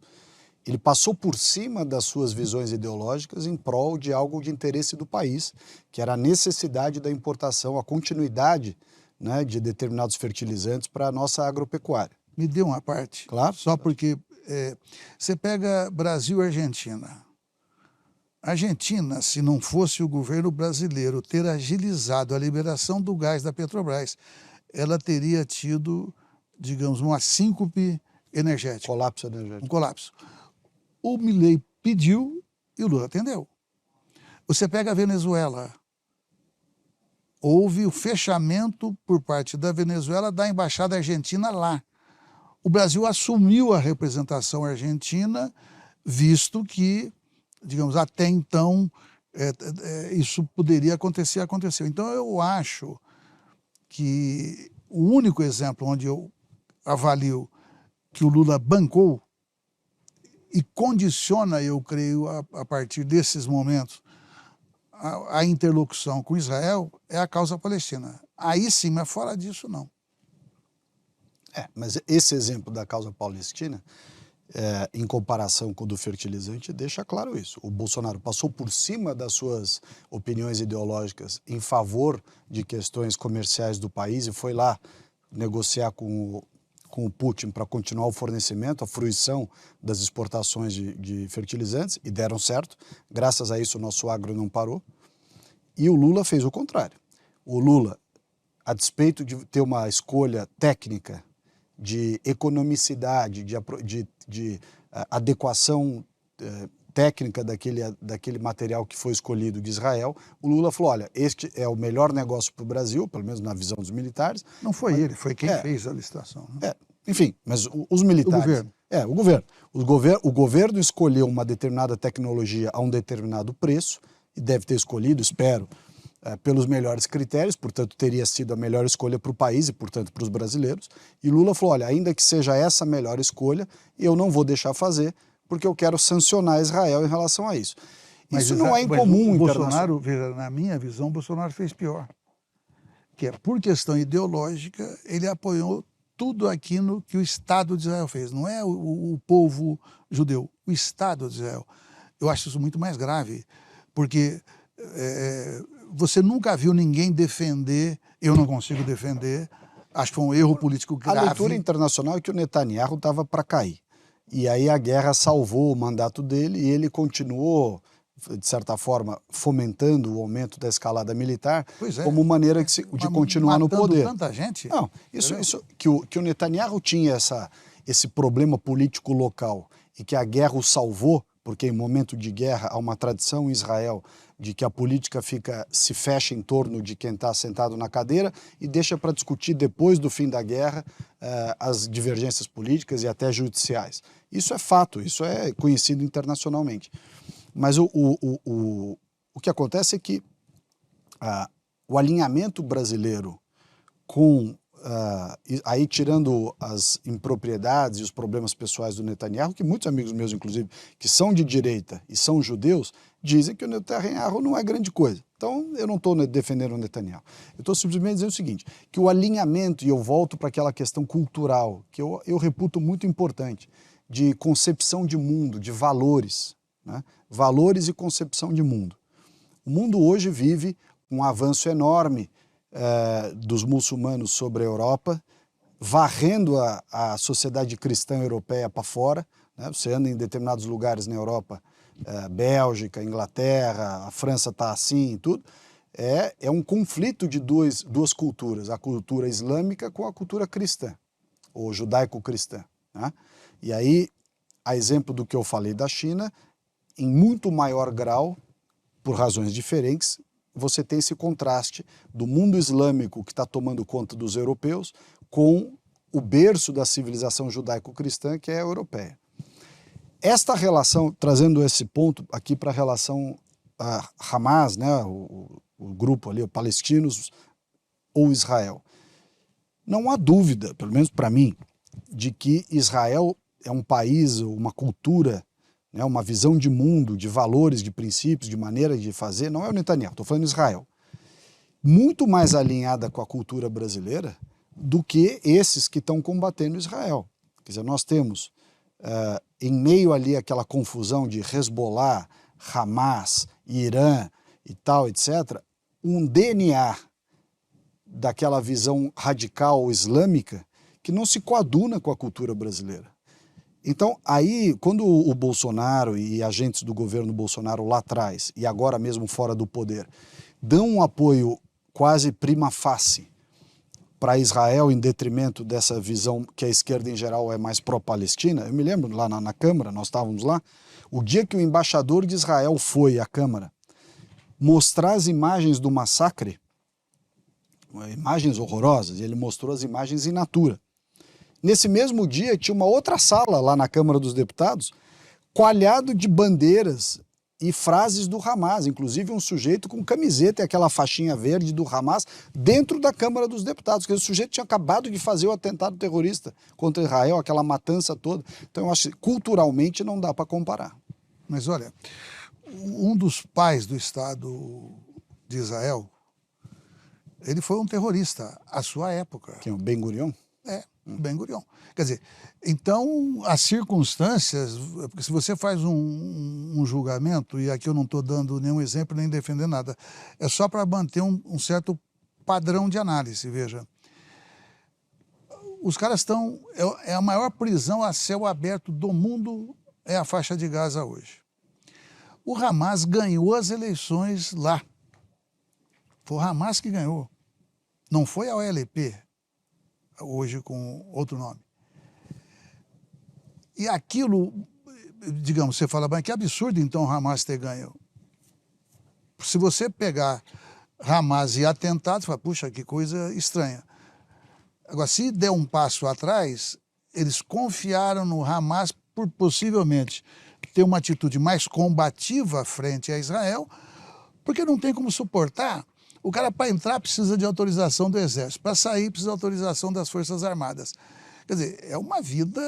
Ele passou por cima das suas visões ideológicas em prol de algo de interesse do país, que era a necessidade da importação, a continuidade, né, de determinados fertilizantes para a nossa agropecuária. Me dê uma parte. Claro. Só porque você pega Brasil e Argentina. A Argentina, se não fosse o governo brasileiro ter agilizado a liberação do gás da Petrobras, ela teria tido, digamos, uma síncope energética. Colapso energético. Um colapso. O Milei pediu e o Lula atendeu. Você pega a Venezuela. Houve o fechamento por parte da Venezuela da embaixada argentina lá. O Brasil assumiu a representação argentina, visto que, digamos, até então isso poderia acontecer, aconteceu. Então eu acho que o único exemplo onde eu avalio que o Lula bancou e condiciona, eu creio, a partir desses momentos, a interlocução com Israel é a causa palestina. Aí sim, mas fora disso, não. Mas esse exemplo da causa palestina, em comparação com o do fertilizante, deixa claro isso. O Bolsonaro passou por cima das suas opiniões ideológicas em favor de questões comerciais do país e foi lá negociar com o Putin para continuar o fornecimento, a fruição das exportações de fertilizantes, e deram certo. Graças a isso, o nosso agro não parou. E o Lula fez o contrário. O Lula, a despeito de ter uma escolha técnica de economicidade, de adequação técnica daquele material que foi escolhido de Israel, o Lula falou, olha, este é o melhor negócio para o Brasil, pelo menos na visão dos militares. Não foi ele, foi quem fez a licitação. Né? Enfim, mas os militares... O governo. O governo escolheu uma determinada tecnologia a um determinado preço, e deve ter escolhido, espero, pelos melhores critérios, portanto teria sido a melhor escolha para o país e, portanto, para os brasileiros. E Lula falou, olha, ainda que seja essa a melhor escolha, eu não vou deixar fazer, porque eu quero sancionar Israel em relação a isso. Mas isso não é incomum. O Bolsonaro, na minha visão, o Bolsonaro fez pior. Que é, por questão ideológica, ele apoiou tudo aquilo que o Estado de Israel fez. Não é o povo judeu, o Estado de Israel. Eu acho isso muito mais grave, porque você nunca viu ninguém defender, eu não consigo defender, acho que foi um erro político grave. A leitura internacional é que o Netanyahu estava para cair. E aí a guerra salvou o mandato dele e ele continuou, de certa forma, fomentando o aumento da escalada militar como maneira de continuar no poder. Tanta gente. Não, que o Netanyahu tinha esse problema político local e que a guerra o salvou, porque em momento de guerra há uma tradição em Israel de que a política se fecha em torno de quem está sentado na cadeira e deixa para discutir depois do fim da guerra as divergências políticas e até judiciais. Isso é fato, isso é conhecido internacionalmente. Mas o que acontece é que o alinhamento brasileiro com aí tirando as impropriedades e os problemas pessoais do Netanyahu, que muitos amigos meus, inclusive, que são de direita e são judeus, dizem que o Netanyahu não é grande coisa. Então, eu não estou defendendo o Netanyahu. Eu estou simplesmente dizendo o seguinte, que o alinhamento, e eu volto para aquela questão cultural, que eu reputo muito importante, de concepção de mundo, de valores, né? Valores e concepção de mundo. O mundo hoje vive um avanço enorme dos muçulmanos sobre a Europa, varrendo a sociedade cristã europeia para fora, né? Você anda em determinados lugares na Europa, Bélgica, Inglaterra, a França está assim e tudo, é um conflito de duas culturas, a cultura islâmica com a cultura cristã, ou judaico-cristã, né? E aí, a exemplo do que eu falei da China, em muito maior grau, por razões diferentes, você tem esse contraste do mundo islâmico que está tomando conta dos europeus com o berço da civilização judaico-cristã, que é a europeia. Esta relação, trazendo esse ponto aqui para a relação Hamas, né, o grupo ali, os palestinos ou Israel, não há dúvida, pelo menos para mim, de que Israel é um país, uma cultura, né, uma visão de mundo, de valores, de princípios, de maneira de fazer, não é o Netanyahu, estou falando Israel, muito mais alinhada com a cultura brasileira do que esses que estão combatendo Israel. Quer dizer, nós temos, em meio ali àquela confusão de Hezbollah, Hamas, Irã e tal, etc., um DNA daquela visão radical islâmica que não se coaduna com a cultura brasileira. Então, aí, quando o Bolsonaro e agentes do governo Bolsonaro lá atrás, e agora mesmo fora do poder, dão um apoio quase prima facie para Israel em detrimento dessa visão que a esquerda em geral é mais pró-Palestina, eu me lembro lá na Câmara, nós estávamos lá, o dia que o embaixador de Israel foi à Câmara mostrar as imagens do massacre, imagens horrorosas, e ele mostrou as imagens in natura. Nesse mesmo dia tinha uma outra sala lá na Câmara dos Deputados, coalhado de bandeiras e frases do Hamas, inclusive um sujeito com camiseta e aquela faixinha verde do Hamas dentro da Câmara dos Deputados, porque o sujeito tinha acabado de fazer o atentado terrorista contra Israel, aquela matança toda. Então eu acho que culturalmente não dá para comparar. Mas olha, um dos pais do Estado de Israel, ele foi um terrorista à sua época. Quem é o Ben-Gurion? Ben-Gurion. Quer dizer, então as circunstâncias, porque se você faz um julgamento, e aqui eu não estou dando nenhum exemplo nem defendendo nada, é só para manter um certo padrão de análise, veja. Os caras estão, é a maior prisão a céu aberto do mundo, é a faixa de Gaza hoje. O Hamas ganhou as eleições lá. Foi o Hamas que ganhou. Não foi a OLP, hoje com outro nome. E aquilo, digamos, você fala, mas que absurdo então o Hamas ter ganho. Se você pegar Hamas e atentado, você fala, puxa, que coisa estranha. Agora, se der um passo atrás, eles confiaram no Hamas por possivelmente ter uma atitude mais combativa frente a Israel, porque não tem como suportar. O cara, para entrar, precisa de autorização do Exército. Para sair, precisa de autorização das Forças Armadas. Quer dizer, é uma vida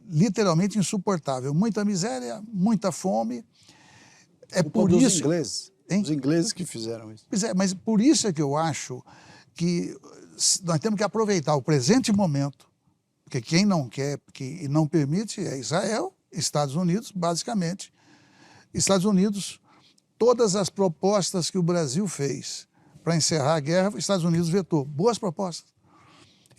literalmente insuportável. Muita miséria, muita fome. É por isso... Os ingleses. Hein? Os ingleses que fizeram isso. Pois é, mas por isso é que eu acho que nós temos que aproveitar o presente momento, porque quem não quer e não permite é Israel, Estados Unidos, basicamente. Estados Unidos... Todas as propostas que o Brasil fez para encerrar a guerra, os Estados Unidos vetou. Boas propostas.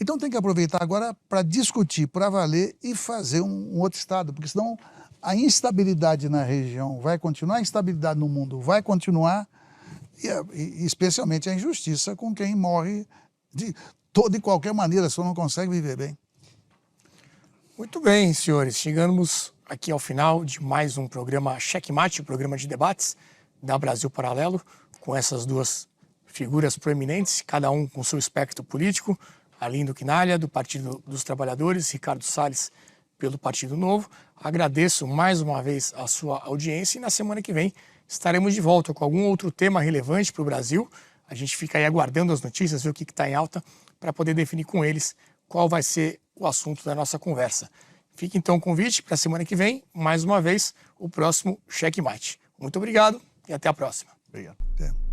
Então tem que aproveitar agora para discutir, para valer e fazer um outro Estado, porque senão a instabilidade na região vai continuar, a instabilidade no mundo vai continuar, e especialmente a injustiça com quem morre de toda e qualquer maneira, só não consegue viver bem. Muito bem, senhores. Chegamos aqui ao final de mais um programa Checkmate, o programa de debates da Brasil Paralelo, com essas duas figuras proeminentes, cada um com seu espectro político, Arlindo Quinalha, do Partido dos Trabalhadores, Ricardo Salles, pelo Partido Novo. Agradeço mais uma vez a sua audiência e na semana que vem estaremos de volta com algum outro tema relevante para o Brasil, A gente fica aí aguardando as notícias, ver o que está em alta, para poder definir com eles qual vai ser o assunto da nossa conversa. Fica então o convite para a semana que vem, mais uma vez, o próximo Checkmate. Muito obrigado e até a próxima. Obrigado. É.